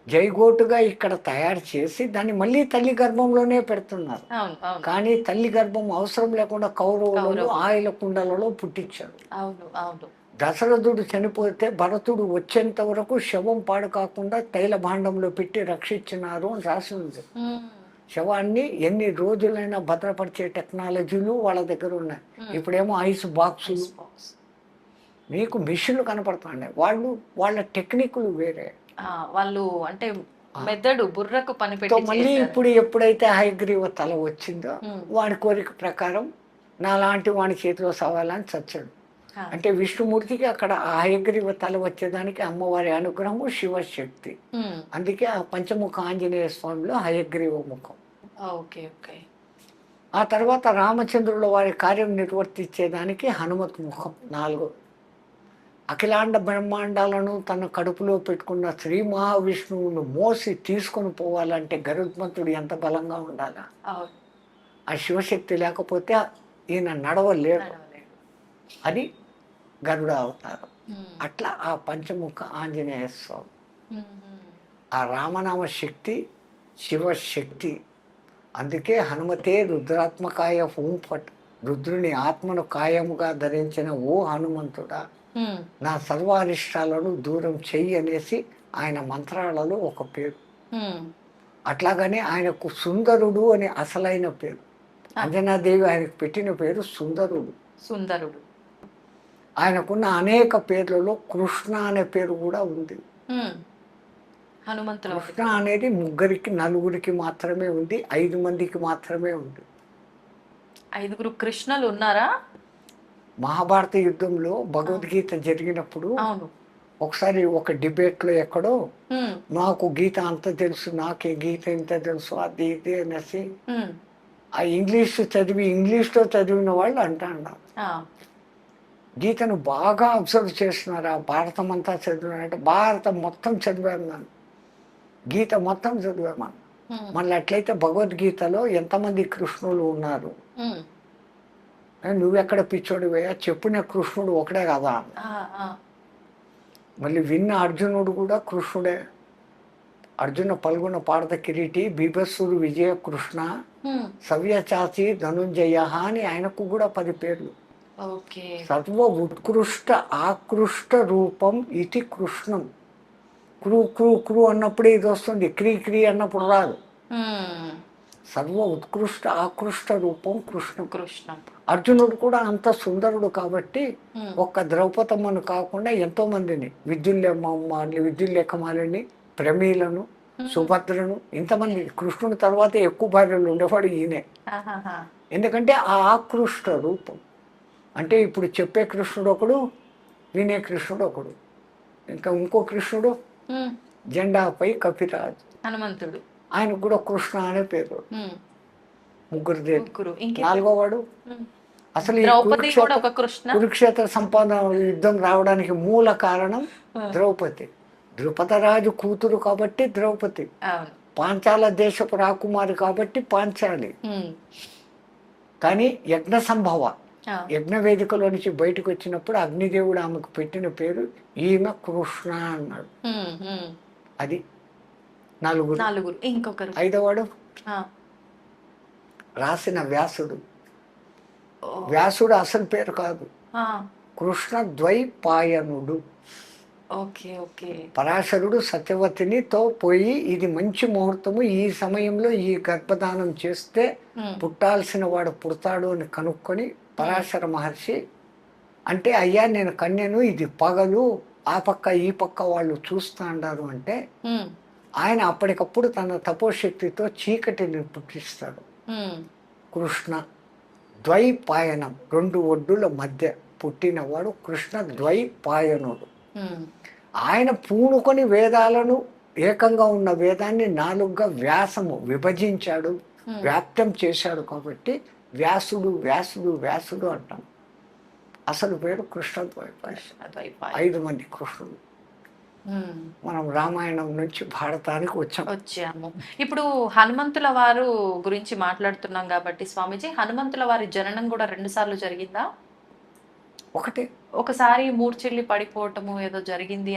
జైగోటుగా ఇక్కడ తయారు చేసి దాన్ని మళ్ళీ తల్లి గర్భంలోనే పెడుతున్నారు. అవును, అవును, కానీ తల్లి గర్భం అవసరం లేకుండా కౌరవులలో కౌరవులు. ఆయిల కుండలలో పుట్టించారు. అవును, అవును, దశరథుడు చనిపోతే భరతుడు వచ్చేంత వరకు శవం పాడు కాకుండా తైల భాండంలో పెట్టి రక్షించినారు అని రాసి ఉంది. ఉమ్, శవాన్ని ఎన్ని రోజులైనా భద్రపరిచే టెక్నాలజీలు వాళ్ళ దగ్గర ఉన్నాయి. ఇప్పుడేమో ఐస్ బాక్సులు, బాక్స్. మీకు మిషన్లు కనపడుతున్నాయి. వాళ్ళ టెక్నిక్లు వేరే. వాళ్ళు అంటే మెదడు బుర్రకు పని తో పెట్టి మళ్ళీ చేశారు. ఇప్పుడు ఎప్పుడైతే హయగ్రీవ తల వచ్చిందో వాడి కోరిక ప్రకారం నాలాంటి వాడి చేతిలో సవాలని చచ్చాడు. ఆ, అంటే విష్ణుమూర్తికి అక్కడ ఆ హయగ్రీవ తల వచ్చేదానికి అమ్మవారి అనుగ్రహము శివశక్తి. ఉమ్, అందుకే ఆ పంచముఖ ఆంజనేయ స్వామిలో హయగ్రీవ ముఖం. Okay, okay. ఆ తర్వాత రామచంద్రుల వారి కార్యం నిర్వర్తించేదానికి హనుమత్ ముఖం 4. అఖిలాండ బ్రహ్మాండాలను తన కడుపులో పెట్టుకున్న శ్రీ మహావిష్ణువును మోసి తీసుకొని పోవాలంటే గరుత్మంతుడు ఎంత బలంగా ఉండాలా. అవును, ఆ శివశక్తి లేకపోతే ఈయన నడవలేడు. నడవలేడు. అది గరుడ అవతారం. ఉమ్, అట్లా ఆ పంచముఖ ఆంజనేయ స్వామి, ఉమ్, ఉమ్, ఆ రామనామ శక్తి శివశక్తి. అందుకే హనుమతే రుద్రాత్మకాయ హూం ఫట్ రుద్రుని ఆత్మను కాయముగా ధరించిన ఓ హనుమంతుడా, నా సర్వారిష్టాలను దూరం చెయ్యి అనేసి ఆయన మంత్రాలలో ఒక పేరు. అట్లాగనే ఆయనకు సుందరుడు అనే అసలైన పేరు. అంజనాదేవి ఆయనకు పెట్టిన పేరు సుందరుడు. సుందరుడు. ఆయనకున్న అనేక పేర్లలో కృష్ణ అనే పేరు కూడా ఉంది. హనుమంతుల కృష్ణ అనేది ముగ్గురికి నలుగురికి మాత్రమే ఉంది, 5 మందికి మాత్రమే ఉంది. 5 కృష్ణులు ఉన్నారా? మహాభారత యుద్ధంలో భగవద్గీత జరిగినప్పుడు అవును. ఒకసారి ఒక డిబేట్లో ఎక్కడో నాకు గీత అంత తెలుసు, నాకే గీత ఇంత తెలుసు, అది ఇది అనేసి ఆ ఇంగ్లీష్లో చదివిన వాళ్ళు అంటారు, గీతను బాగా అబ్జర్వ్ చేస్తున్నారు, ఆ భారతం అంతా చదివానంటే భారతం మొత్తం చదివాను, నన్ను గీత మొత్తం చదివామని. మళ్ళీ అట్లయితే భగవద్గీతలో ఎంతమంది కృష్ణులు ఉన్నారు, నువ్వెక్కడ పిచ్చోడివయ్యా, చెప్పిన కృష్ణుడు ఒకడే కదా. మళ్ళీ విన్న అర్జునుడు కూడా కృష్ణుడే. అర్జున పల్గొన పాడత కిరీటి బీభత్సుడు విజయ కృష్ణ సవ్యచాచి ధనుంజయ అని ఆయనకు కూడా 10 పేర్లు. సర్వ ఉత్కృష్ట ఆకృష్ట రూపం ఇది కృష్ణం. క్రూ క్రూ క్రూ అన్నప్పుడే ఇది వస్తుంది, క్రీ క్రీ అన్నప్పుడు రాదు. సర్వ ఉత్కృష్ట ఆకృష్ట రూపం కృష్ణం. కృష్ణం. అర్జునుడు కూడా అంత సుందరుడు కాబట్టి ఒక్క ద్రౌపదమ్మను కాకుండా ఎంతో మందిని, విద్యుల్లేఖమాలిని, ప్రమీలను, సుభద్రను, ఇంతమంది కృష్ణుడి తర్వాత ఎక్కువ భార్యలు ఉండేవాడు ఈయనే. ఎందుకంటే ఆ ఆకృష్ట రూపం అంటే ఇప్పుడు చెప్పే కృష్ణుడు ఒకడు, వినే కృష్ణుడు ఒకడు, ఇంకా ఇంకో కృష్ణుడు జెండాపై కపిరాజు హనుమంతుడు, ఆయనకు కూడా కృష్ణ అనే పేరు. ముగ్గురు. 4వ వాడు అసలు ఈ కురుక్షేత్ర సంపాదన యుద్ధం రావడానికి మూల కారణం ద్రౌపది. ద్రుపదరాజు కూతురు కాబట్టి ద్రౌపది, పాంచాల దేశపు రాకుమారి కాబట్టి పాంచాలి. కానీ యజ్ఞ సంభవ యజ్ఞ వేదికలో నుంచి బయటకు వచ్చినప్పుడు అగ్నిదేవుడు ఆమెకు పెట్టిన పేరు ఈమె కృష్ణ అన్నాడు. అది 4. ఇంకొకరు 5వ వాడు రాసిన వ్యాసుడు. వ్యాసుడు అసలు పేరు కాదు, కృష్ణ ద్వైపాయనుడు. పరాశరుడు సత్యవతినితో పోయి ఇది మంచి ముహూర్తము, ఈ సమయంలో ఈ గర్భధానం చేస్తే పుట్టాల్సిన వాడు పుడతాడు అని కనుక్కొని పరాశర మహర్షి అంటే, అయ్యా నేను కన్యను, ఇది పగలు, ఆ పక్క ఈ పక్క వాళ్ళు చూస్తా అన్నారు అంటే ఆయన అప్పటికప్పుడు తన తపోశక్తితో చీకటిని పుట్టిస్తాడు. కృష్ణ ద్వైపాయనం, 2 ఒడ్డుల మధ్య పుట్టినవాడు కృష్ణ ద్వైపాయనుడు. ఆయన పూనుకొని వేదాలను, ఏకంగా ఉన్న వేదాన్ని 4గా వ్యాసము విభజించాడు, వ్యాప్తం చేశాడు కాబట్టి వ్యాసుడు వ్యాసుడు వ్యాసుడు అంటాం. అసలు పేరు కృష్ణ ద్వైపాయన. 5 మంది కృష్ణుడు. మనం రామాయణం నుంచి భారతానికి వచ్చాము. ఇప్పుడు హనుమంతుల వారు గురించి మాట్లాడుతున్నాం కాబట్టి స్వామీజీ, హనుమంతుల వారి జననం కూడా 2 సార్లు జరిగిందా? ఒకసారి మూర్చిల్లి పడిపోవటము ఏదో జరిగింది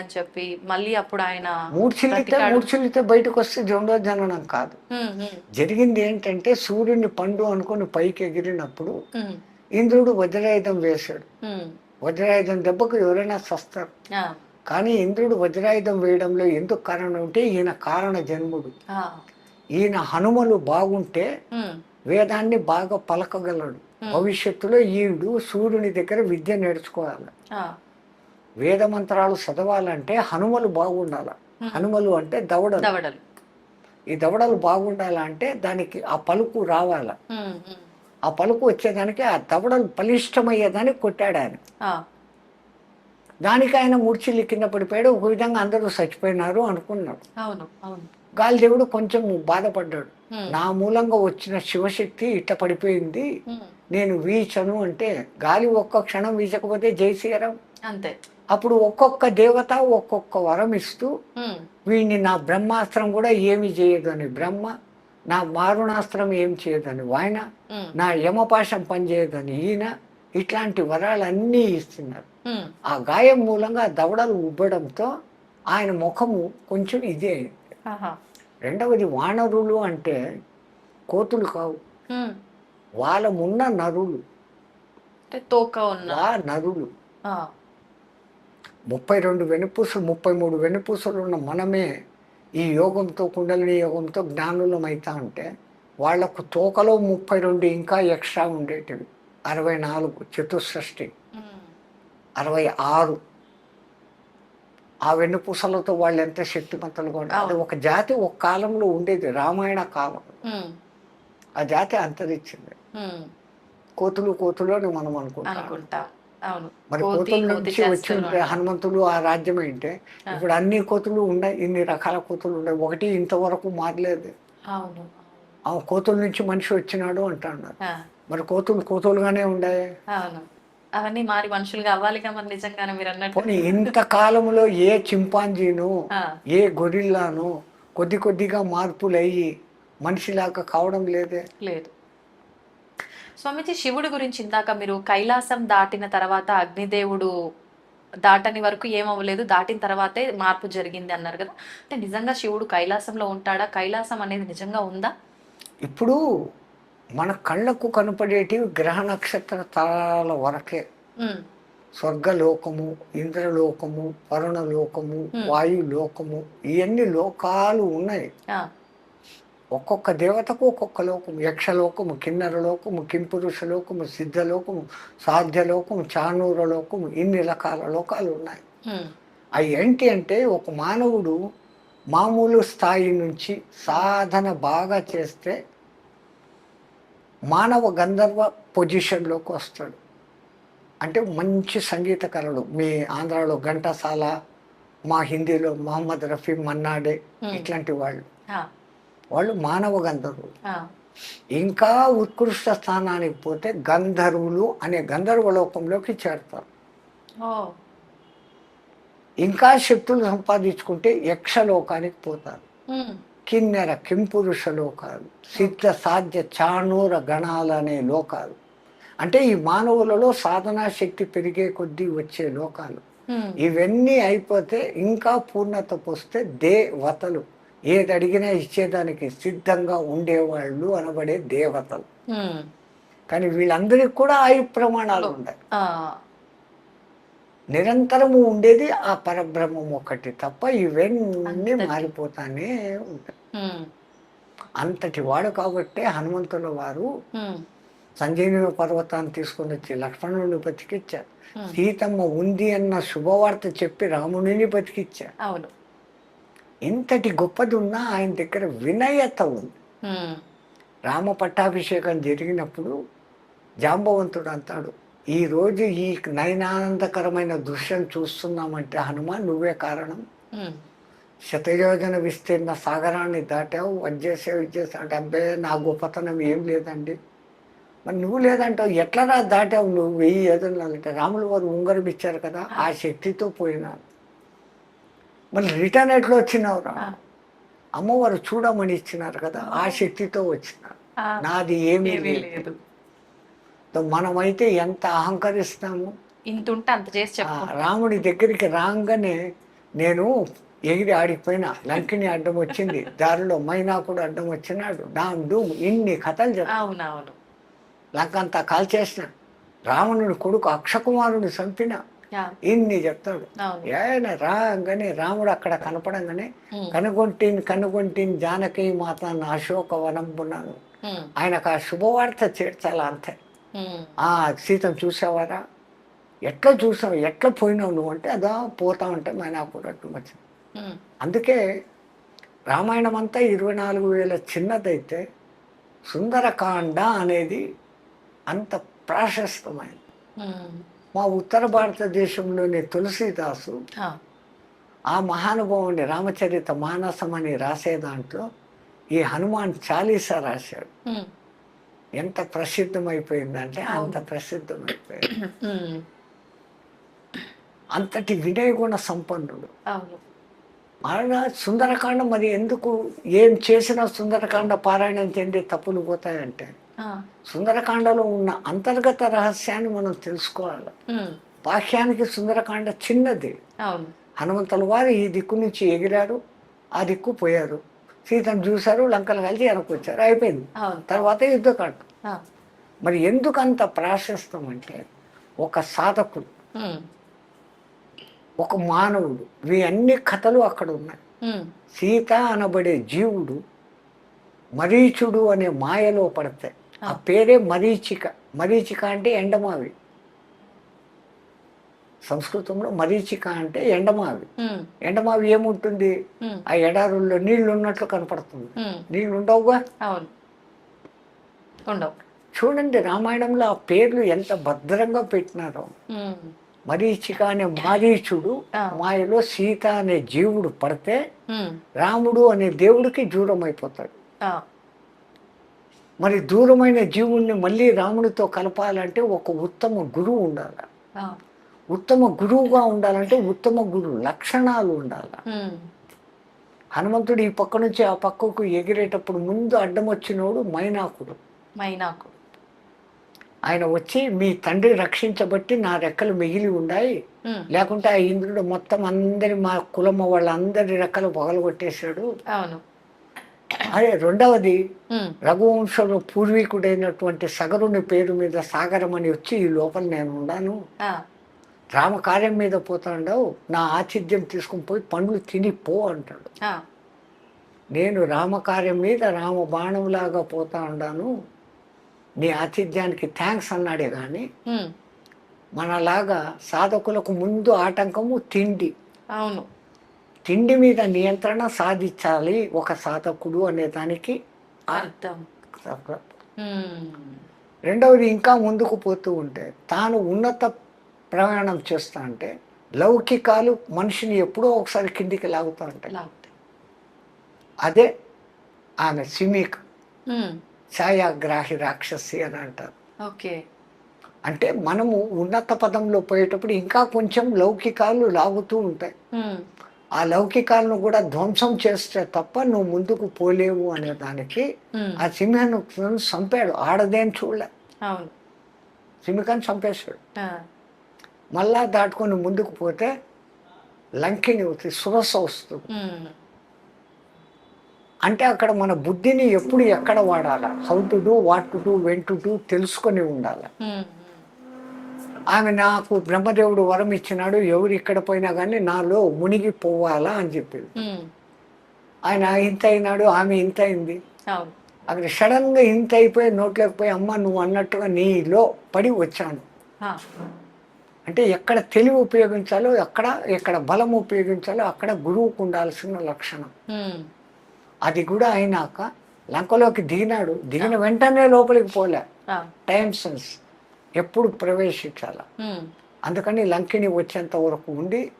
అని చెప్పి, మళ్ళీ అప్పుడు ఆయన మూర్చిల్లితే బయటకు వస్తే 2వ జననం కాదు. జరిగింది ఏంటంటే సూర్యుని పండు అనుకుని పైకి ఎగిరినప్పుడు ఇంద్రుడు వజ్రాయుధం వేశాడు. వజ్రాయుధం దెబ్బకు ఎవరైనా సస్తారు, కానీ ఇంద్రుడు వజ్రాయుధం వేయడంలో ఎందుకు కారణం అంటే ఈయన కారణ జన్ముడు. ఈయన హనుమలు బాగుంటే వేదాన్ని బాగా పలకగలడు. భవిష్యత్తులో ఈయుడు సూర్యుని దగ్గర విద్య నేర్చుకోవాలి. వేద మంత్రాలు చదవాలంటే హనుమలు బాగుండాలి. హనుమలు అంటే దవడలు. ఈ దవడలు బాగుండాలంటే దానికి ఆ పలుకు రావాల. ఆ పలుకు వచ్చేదానికి ఆ దవడలు బలిష్టమయ్యేదానికి కొట్టాడు ఆయన. దానికి ఆయన మూర్ఛిల్లి కింద పడిపోయాడు. ఒక విధంగా అందరూ చచ్చిపోయినారు అనుకున్నాడు. గాలిదేవుడు కొంచెం బాధపడ్డాడు. నా మూలంగా వచ్చిన శివశక్తి ఇట్లా పడిపోయింది, నేను వీచను అంటే గాలి ఒక్క క్షణం వీచకపోతే జై శ్రీరాం అంతే. అప్పుడు ఒక్కొక్క దేవత ఒక్కొక్క వరం ఇస్తూ వీడిని నా బ్రహ్మాస్త్రం కూడా ఏమి చేయదు అని బ్రహ్మ, నా మారుణాస్త్రం ఏం చేయదని ఆయన, నా యమపాశం పనిచేయదని ఈయన, ఇట్లాంటి వరాలన్నీ ఇస్తున్నారు. ఆ గాయం మూలంగా దవడలు ఉబ్బడంతో ఆయన ముఖము కొంచెం ఇదే. 2వది వానరులు అంటే కోతులు కావు, ఉమ్. వాళ్ళమున్న నరులు, అంటే తోక ఉన్న నరులు. ఆ, 32 వెనుపూసలు 33 వెనుపూసలు ఉన్న మనమే ఈ యోగంతో కుండలిని యోగంతో జ్ఞానులం అవుతా ఉంటే వాళ్లకు తోకలో 32 ఇంకా ఎక్స్ట్రా ఉండేటివి. 64 చతుషష్ఠి, ఉమ్, 66 ఆ వెన్నుపూసలతో వాళ్ళు ఎంత శక్తిమంతులుగా ఉంటారు. అది అవును. ఒక జాతి ఒక కాలంలో ఉండేది, రామాయణ కాలం. ఉమ్, ఆ జాతి అంతరించింది. ఉమ్, కోతులు అని మనం అనుకుంటాం. అనుకుంటా. అవును. మరి కోతి కోతుల కోతి నుంచి వచ్చి చేష్టలు ఉంటే అంటాం. హనుమంతుడు ఆ రాజ్యం ఏంటే ఆ, ఇప్పుడు అన్ని కోతులు ఉన్నాయి, ఇన్ని రకాల కోతులు ఉన్నాయి, ఒకటి ఇంతవరకు మారలేదు. అవును. ఆ కోతుల నుంచి మనిషి వచ్చినాడు అంటున్నారు. ఆ, మరి కోతులుగానే ఉండాయి. అవును. అవన్నీ మారి మనుషులుగా అవ్వాలిగా మరి, నిజంగానే మీరు అన్నట్టు. పోనీ ఇంత కాలంలో ఏ చింపాంజీను ఆ, ఏ గొరిల్లాను కొద్దిగా మార్పులు అయ్యి మనిషిలాగా కావడం లేదే. లేదు. స్వామీజీ, శివుడి గురించి ఇందాక మీరు కైలాసం దాటిన తర్వాత అగ్నిదేవుడు దాటని వరకు ఏమవ్వలేదు, దాటిన తర్వాతే మార్పు జరిగింది అన్నారు కదా. అంటే నిజంగా శివుడు కైలాసంలో ఉంటాడా? కైలాసం అనేది నిజంగా ఉందా? ఇప్పుడు మన కళ్ళకు కనపడేటివి గ్రహ నక్షత్ర తారాల వరకే. ఉమ్, స్వర్గలోకము, ఇంద్రలోకము, వరుణలోకము, ఉమ్, వాయులోకము, ఇవన్నీ లోకాలు ఉన్నాయి. ఆ, ఒక్కొక్క దేవతకు ఒక్కొక్క లోకము. యక్షలోకము, కిన్నరలోకము, కింపురుషలోకము, సిద్ధలోకము, సాధ్యలోకము, చాణూరలోకము, ఇన్ని రకాల లోకాలు ఉన్నాయి. ఉమ్, అవి ఏంటి అంటే ఒక మానవుడు మామూలు స్థాయి నుంచి సాధన బాగా చేస్తే మానవ గంధర్వ పొజిషన్లోకి వస్తాడు. అంటే మంచి సంగీతకారుడు, మీ ఆంధ్రాలో ఘంటసాల, మా హిందీలో మహమ్మద్ రఫీ, మన్నాడే, ఇట్లాంటి వాళ్ళు మానవ గంధర్వులు. ఇంకా ఉత్కృష్ట స్థానానికి పోతే గంధర్వులు అనే గంధర్వలోకంలోకి చేరతారు. ఇంకా శక్తులు సంపాదించుకుంటే యక్షలోకానికి పోతారు. కిన్నెర, కింపురుష లోకాలు, సిద్ధ, సాధ్య, చాణూర గణాలు అనే లోకాలు. అంటే ఈ మానవులలో సాధనా శక్తి పెరిగే కొద్దీ వచ్చే లోకాలు. ఇవన్నీ అయిపోతే ఇంకా పూర్ణతకు వస్తే దేవతలు, ఏది అడిగినా ఇచ్చేదానికి సిద్ధంగా ఉండేవాళ్ళు అనబడే దేవతలు. కానీ వీళ్ళందరికీ కూడా ఆయు ప్రమాణాలు ఉన్నాయి. నిరంతరము ఉండేది ఆ పరబ్రహ్మం ఒకటి తప్ప ఇవన్నీ మారిపోతానే ఉంటాయి. అంతటి వాడు కాబట్టి హనుమంతుల వారు సంజీవని పర్వతాన్ని తీసుకొని వచ్చి లక్ష్మణుని బతికిచ్చారు. సీతమ్మ ఉంది అన్న శుభవార్త చెప్పి రాముడిని బతికిచ్చారు. అవును. ఇంతటి గొప్పది ఉన్నా ఆయన దగ్గర వినయత ఉంది. రామ పట్టాభిషేకం జరిగినప్పుడు జాంబవంతుడు అంటాడు, ఈరోజు ఈ నయనానందకరమైన దృశ్యం చూస్తున్నామంటే హనుమాన్ నువ్వే కారణం. శతయోజన విస్తీర్ణ సాగరాన్ని దాటావు, వచ్చేసావు, ఇచ్చేసావు అంటే అబ్బే నా గొప్పతనం ఏం లేదండి. మరి నువ్వు లేదంటావు, ఎట్లా దాటావు నువ్వు 1000 యోజనాలంటే? రాములు వారు ఉంగరం ఇచ్చారు కదా, ఆ శక్తితో పోయినాను. మళ్ళీ రిటర్న్ ఎట్లా వచ్చినావు రా? అమ్మవారు చూడమని ఇచ్చినారు కదా, ఆ శక్తితో వచ్చినారు. నాది ఏమీ లేదు. మనమైతే ఎంత అహంకరిస్తాము. ఇంత ఉంటే అంత చేసి రాముడి దగ్గరికి రాగానే నేను ఎగిరి ఆడిపోయినా, లంకిని అడ్డం వచ్చింది, దారిలో మైనాకుడు అడ్డం వచ్చినాడు, డామ్ డూమ్ ఇన్ని కథలు చెప్తాను. లంక అంతా కాల్చేసిన, రావణుడి కొడుకు అక్షకుమారుని చంపిన, ఇన్ని చెప్తాడు. ఆయన రాగానే రాముడు అక్కడ కనపడంగానే కనుగొంటిని జానకి మాత అశోక వనంబున్నాను, ఆయనకు ఆ శుభవార్త చేర్చాల అంతే. ఆ సీతను చూసావారా, ఎట్లా చూసావు, ఎట్లా పోయినావు నువ్వు అంటే, అదా పోతా ఉంటే మైనాకుడు అడ్డం వచ్చింది. అందుకే రామాయణం అంతా 24,000 చిన్నదైతే సుందరకాండ అనేది అంత ప్రాశస్తమైనది. మా ఉత్తర భారతదేశంలోని తులసీదాసు ఆ మహానుభావుని రామచరిత మానసం అని రాసే దాంట్లో ఈ హనుమాన్ చాలీసా రాశాడు. ఎంత ప్రసిద్ధమైపోయిందంటే అంత ప్రసిద్ధమైపోయింది. అంతటి వినయ గుణ సంపన్నుడు. అలా సుందరకాండ మరి ఎందుకు ఏం చేసినా సుందరకాండ పారాయణం చెంది తప్పులు పోతాయంటే, సుందరకాండలో ఉన్న అంతర్గత రహస్యాన్ని మనం తెలుసుకోవాలి. బాహ్యానికి సుందరకాండ చిన్నది. హనుమంతుల వారు ఈ దిక్కు నుంచి ఎగిరారు, ఆ దిక్కు పోయారు. సీతను చూశారు, లంకలు కలిసి వెనక్కి వచ్చారు, అయిపోయింది. అవును. తర్వాత యుద్ధకాండ. ఆ. మరి ఎందుకు అంత ప్రాశస్తం అంటే ఒక సాధకుడు, ఉమ్. ఒక మానవుడు, ఇవి అన్ని కథలు అక్కడ ఉన్నాయి. ఉమ్. సీత అనబడే జీవుడు మరీచుడు అనే మాయలో పడతాయి. ఆ పేరే మరీచిక. మరీచిక అంటే ఎండమావి. సంస్కృతంలో మరీచిక అంటే ఎండమావి. ఉమ్. ఎండమావి ఏముంటుంది? ఉమ్. ఆ ఎడారుల్లో నీళ్లు ఉన్నట్లు కనపడుతుంది. ఉమ్. నీళ్లు ఉండవుగా. అవును, ఉండవు. చూడండి రామాయణంలో ఆ పేర్లు ఎంత భద్రంగా పెట్టినారో. ఉమ్. మరీచిక అనే మారీచుడు ఆ. మాయలో సీత అనే జీవుడు పడితే ఉమ్. రాముడు అనే దేవుడికి దూరం అయిపోతాడు. ఆ. మరి దూరమైన జీవుణ్ణి మళ్ళీ రాముడితో కలపాలంటే ఒక ఉత్తమ గురువు ఉండాలి. ఆ. ఉత్తమ గురువుగా ఉండాలంటే ఉత్తమ గురువు లక్షణాలు ఉండాలి. ఉమ్. హనుమంతుడు ఈ పక్క నుంచి ఆ పక్కకు ఎగిరేటప్పుడు ముందు అడ్డం వచ్చినోడు మైనాకుడు. మైనాకు. ఆయన వచ్చి మీ తండ్రి రక్షించబట్టి నా రెక్కలు మిగిలి ఉన్నాయి, ఉమ్. లేకుంటే ఆ ఇంద్రుడు మొత్తం అందరి మా కులమ్మ వాళ్ళందరి రెక్కలు పగలగొట్టేశాడు. అవును. అదే రెండవది, ఉమ్. రఘువంశంలో పూర్వీకుడైనటువంటి సగరుని పేరు మీద సాగరం అని వచ్చి ఈ లోపల నేను ఉన్నాను, ఆ. రామకార్యం మీద పోతాండవు, నా ఆతిథ్యం తీసుకుని పోయి పండ్లు తిని పో అంటాడు. ఆ. నేను రామకార్యం మీద రామ బాణంలాగా పోతా ఉన్నాను, నీ ఆతిథ్యానికి థ్యాంక్స్ అన్నాడే కానీ ఉమ్. మనలాగా సాధకులకు ముందు ఆటంకము తిండి. అవును. తిండి మీద నియంత్రణ సాధించాలి ఒక సాధకుడు అనే దానికి అర్థం. ఉమ్. రెండవది, ఇంకా ముందుకు పోతూ ఉంటే తాను ఉన్నత ప్రయాణం చేస్తా అంటే లౌకికాలు మనిషిని ఎప్పుడో ఒకసారి కిందికి లాగుతూ ఉంటాయి. లాగుతాయి. అదే ఆమె సిమిక ఉమ్. ఛాయాగ్రాహి రాక్షసి అని అంటారు. ఓకే. అంటే మనము ఉన్నత పదంలో పోయేటప్పుడు ఇంకా కొంచెం లౌకికాలు లాగుతూ ఉంటాయి. ఉమ్. ఆ లౌకికాలను కూడా ధ్వంసం చేస్తే తప్ప నువ్వు ముందుకు పోలేవు అనే దానికి ఉమ్. ఆ సింహాన్ని చంపాడు. ఆడదేం చూడలే, అవును. సింహికని చంపేశాడు. ఆ. మళ్ళా దాటుకొని ముందుకు పోతే లంకిని అవుతుంది, సురస వస్తుంది. ఉమ్. అంటే అక్కడ మన బుద్ధిని ఎప్పుడు ఎక్కడ వాడాలి, how to do, what to do, when to do తెలుసుకొని ఉండాలి. ఉమ్. ఆమె నాకు బ్రహ్మదేవుడు వరం ఇచ్చినాడు, ఎవరు ఇక్కడ పోయినా కానీ నాలో మునిగిపోవాలా అని చెప్పింది. ఉమ్. ఆయన ఇంత అయినాడు, ఆమె ఇంత అయింది. అవును. అక్కడ సడన్గా ఇంత అయిపోయి నోట్లోకి పోయి అమ్మ నువ్వు అన్నట్టుగా నీలో పడి వచ్చాను. ఆ. అంటే ఎక్కడ తెలివి ఉపయోగించాలో, ఎక్కడ బలం ఉపయోగించాలో అక్కడ గురువుకు ఉండాల్సిన లక్షణం. ఉమ్. అది కూడా అయినాక లంకలోకి దిగినాడు. దిగిన వెంటనే లోపలికి పోలే, ఆ. టైం సెన్స్ ఎప్పుడు ప్రవేశించాల. ఉమ్. అందుకని లంకిని వచ్చేంత వరకు ఉండి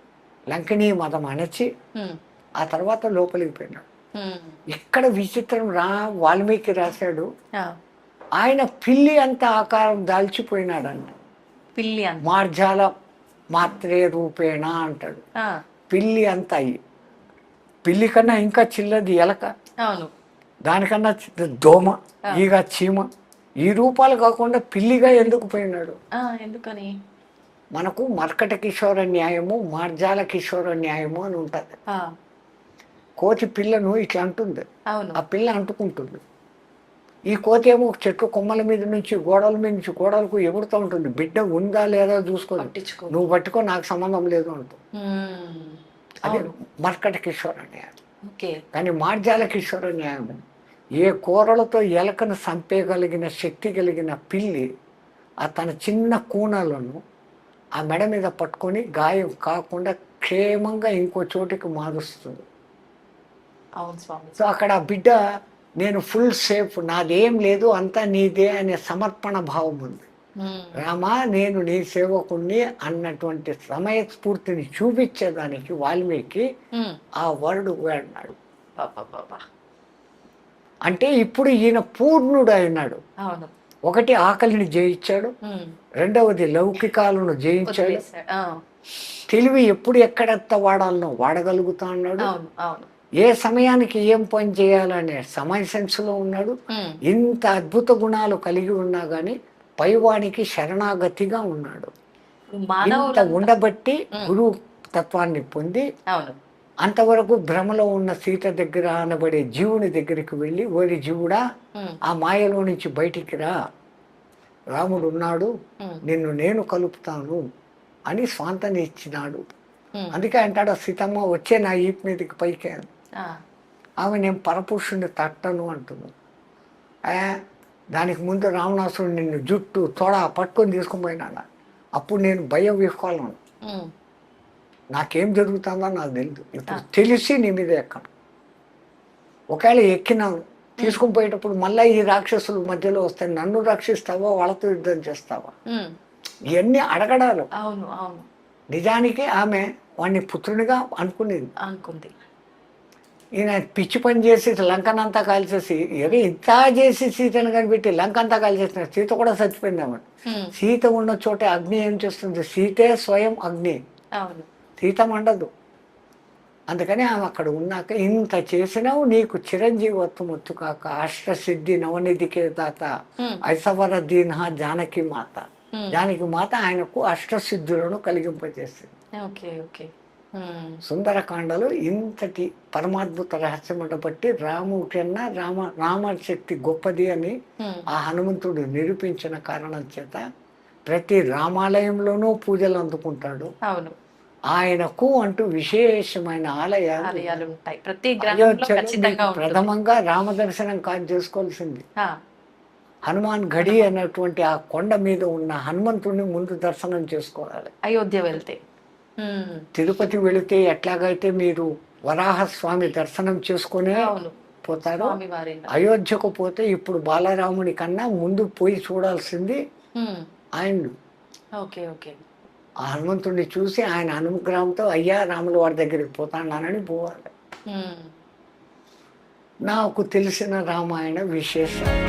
లంకిని మతం అణచి ఉమ్. ఆ తర్వాత లోపలికి పోయినాడు. ఉమ్. ఇక్కడ విచిత్రం వాల్మీకి రాశాడు, ఆ. ఆయన పిల్లి అంత ఆకారం దాల్చిపోయినాడంట. పిల్లి అంత. మార్జాల మాత్రే రూపేణ అంటాడు. ఆ. పిల్లి అంత అయ్యి, పిల్లి కన్నా ఇంకా చిన్నది ఎలక, అవును. దానికన్నా దోమ, ఈగ, చీమ, ఈ రూపాలు కాకుండా పిల్లిగా ఎందుకు పోయినాడు? ఆ. ఎందుకని? మనకు మర్కట కిషోర న్యాయము, మార్జాల కిషోర న్యాయము అని ఉంటుంది. ఆ. కోతి పిల్లను ఇట్లా అంటుంది, అవును. ఆ పిల్ల అంటుకుంటుంది. ఈ కోతి ఏమో చెట్టు కొమ్మల మీద నుంచి గోడల మీద నుంచి గోడలకు ఎగురుతూ ఉంటుంది. బిడ్డ ఉందా లేదా చూసుకో, పట్టించుకో. నువ్వు పట్టుకో, నాకు సంబంధం లేదు అంటుంది. ఉమ్. అది అవును. మర్కట కిషోర న్యాయం. ఓకే. కానీ మార్జాల కిషోర న్యాయం, ఏ కూరలతో ఎలకను చంపేయగలిగిన శక్తి కలిగిన పిల్లి ఆ తన చిన్న కూనలను ఆ మెడ మీద పట్టుకొని గాయం కాకుండా క్షేమంగా ఇంకో చోటికి మారుస్తుంది. అవును స్వామి. సో అక్కడ ఆ బిడ్డ నేను ఫుల్ సేఫ్, నాదేం లేదు, అంతా నీదే అనే సమర్పణ భావం ఉంది. ఉమ్. రామా నేను నీ సేవకుణ్ణి అన్నటువంటి సమయస్ఫూర్తిని చూపించేదానికి వాల్మీకి ఉమ్. ఆ వరుడు వాడినాడు. పాపా. అంటే ఇప్పుడు ఈయన పూర్ణుడు అయినాడు. అవును. ఒకటి ఆకలిని జయించాడు, ఉమ్. రెండవది లౌకికాలను జయించాడు, వదిలేశాడు. ఆ. తెలివి ఎప్పుడు ఎక్కడెత్త వాడాలనో వాడగలుగుతా ఉన్నాడు, అవును. అవును. ఏ సమయానికి ఏం పని చేయాలనే సమయ సెన్స్లో ఉన్నాడు. ఉమ్. ఇంత అద్భుత గుణాలు కలిగి ఉన్నా కానీ పైవానికి శరణాగతిగా ఉన్నాడు. ఇంత మానవులు. ఉండబట్టి గురువు తత్వాన్ని పొంది అవును. అంతవరకు భ్రమలో ఉన్న సీత దగ్గర అనబడే జీవుని దగ్గరికి వెళ్ళి, ఓరి జీవుడా, ఆ మాయలో నుంచి బయటికి రా, రాముడు ఉన్నాడు, నిన్ను నేను కలుపుతాను అని స్వాంతని ఇచ్చినాడు. అందుకే అంటాడు, సీతమ్మ వచ్చే నా ఈపు మీదకి పైకి అని. ఆమె నేను పరపురుషుని తట్టను అంటున్నాను. దానికి ముందు రావణాసురుడు నిన్ను జుట్టు తొడ పట్టుకొని తీసుకుని పోయినా. అప్పుడు నేను భయం విహ్వాలను, నాకేం జరుగుతుందో నాకు తెలియదు. ఇప్పుడు తెలిసి నీ మీద ఎక్కను. ఒకవేళ ఎక్కినాను, తీసుకుని పోయేటప్పుడు మళ్ళీ ఈ రాక్షసులు మధ్యలో వస్తాయి, నన్ను రక్షిస్తావా వాళ్ళతో యుద్ధం చేస్తావా, ఇవన్నీ అడగడాలు. అవును అవును. నిజానికి ఆమె వాడిని పుత్రునిగా అనుకుంది. ఈయన పిచ్చి పని చేసి లంకనంతా కాల్చేసి, ఏదో ఇంత చేసి సీతను కనిపెట్టి లంకంతా కాల్చేసిన. సీత కూడా చచ్చిపోయింది. ఆమె సీత ఉన్న చోటే అగ్ని ఏం చేస్తుంది? సీతే స్వయం అగ్ని, సీత మండదు. అందుకని ఆమె అక్కడ ఉన్నాక, ఇంత చేసినావు నీకు చిరంజీవత్వం ఒత్తు కాక, అష్టసిద్ధి నవనిధికే దాత ఐసవర దీన జానకి మాత. జానకి మాత ఆయనకు అష్టసిద్ధులను కలిగింపజేసింది. సుందరకాండలో ఇంతటి పరమాద్భుత రహస్యమును బట్టి రాముడి కన్నా రామశక్తి గొప్పది అని ఆ హనుమంతుడు నిరూపించిన కారణం చేత ప్రతి రామాలయంలోనూ పూజలు అందుకుంటాడు. అవును, ఆయనకు అంటూ విశేషమైన ఆలయాలు ఉంటాయి. ప్రథమంగా రామ దర్శనం కాదు చేసుకోవాల్సింది. హనుమాన్ గడి అనేటువంటి ఆ కొండ మీద ఉన్న హనుమంతుడిని ముందు దర్శనం చేసుకోవాలి. అయోధ్య వెళ్తే, తిరుపతి వెళితే ఎట్లాగైతే మీరు వరాహస్వామి దర్శనం చేసుకునే పోతారో, అయోధ్యకు పోతే ఇప్పుడు బాలరాముని కన్నా ముందు పోయి చూడాల్సింది ఆయన. ఆ హనుమంతుడిని చూసి ఆయన అనుగ్రహంతో, అయ్యా రాములు వారి దగ్గరికి పోతానని పోవాలి. నాకు తెలిసిన రామాయణ విశేషాలు.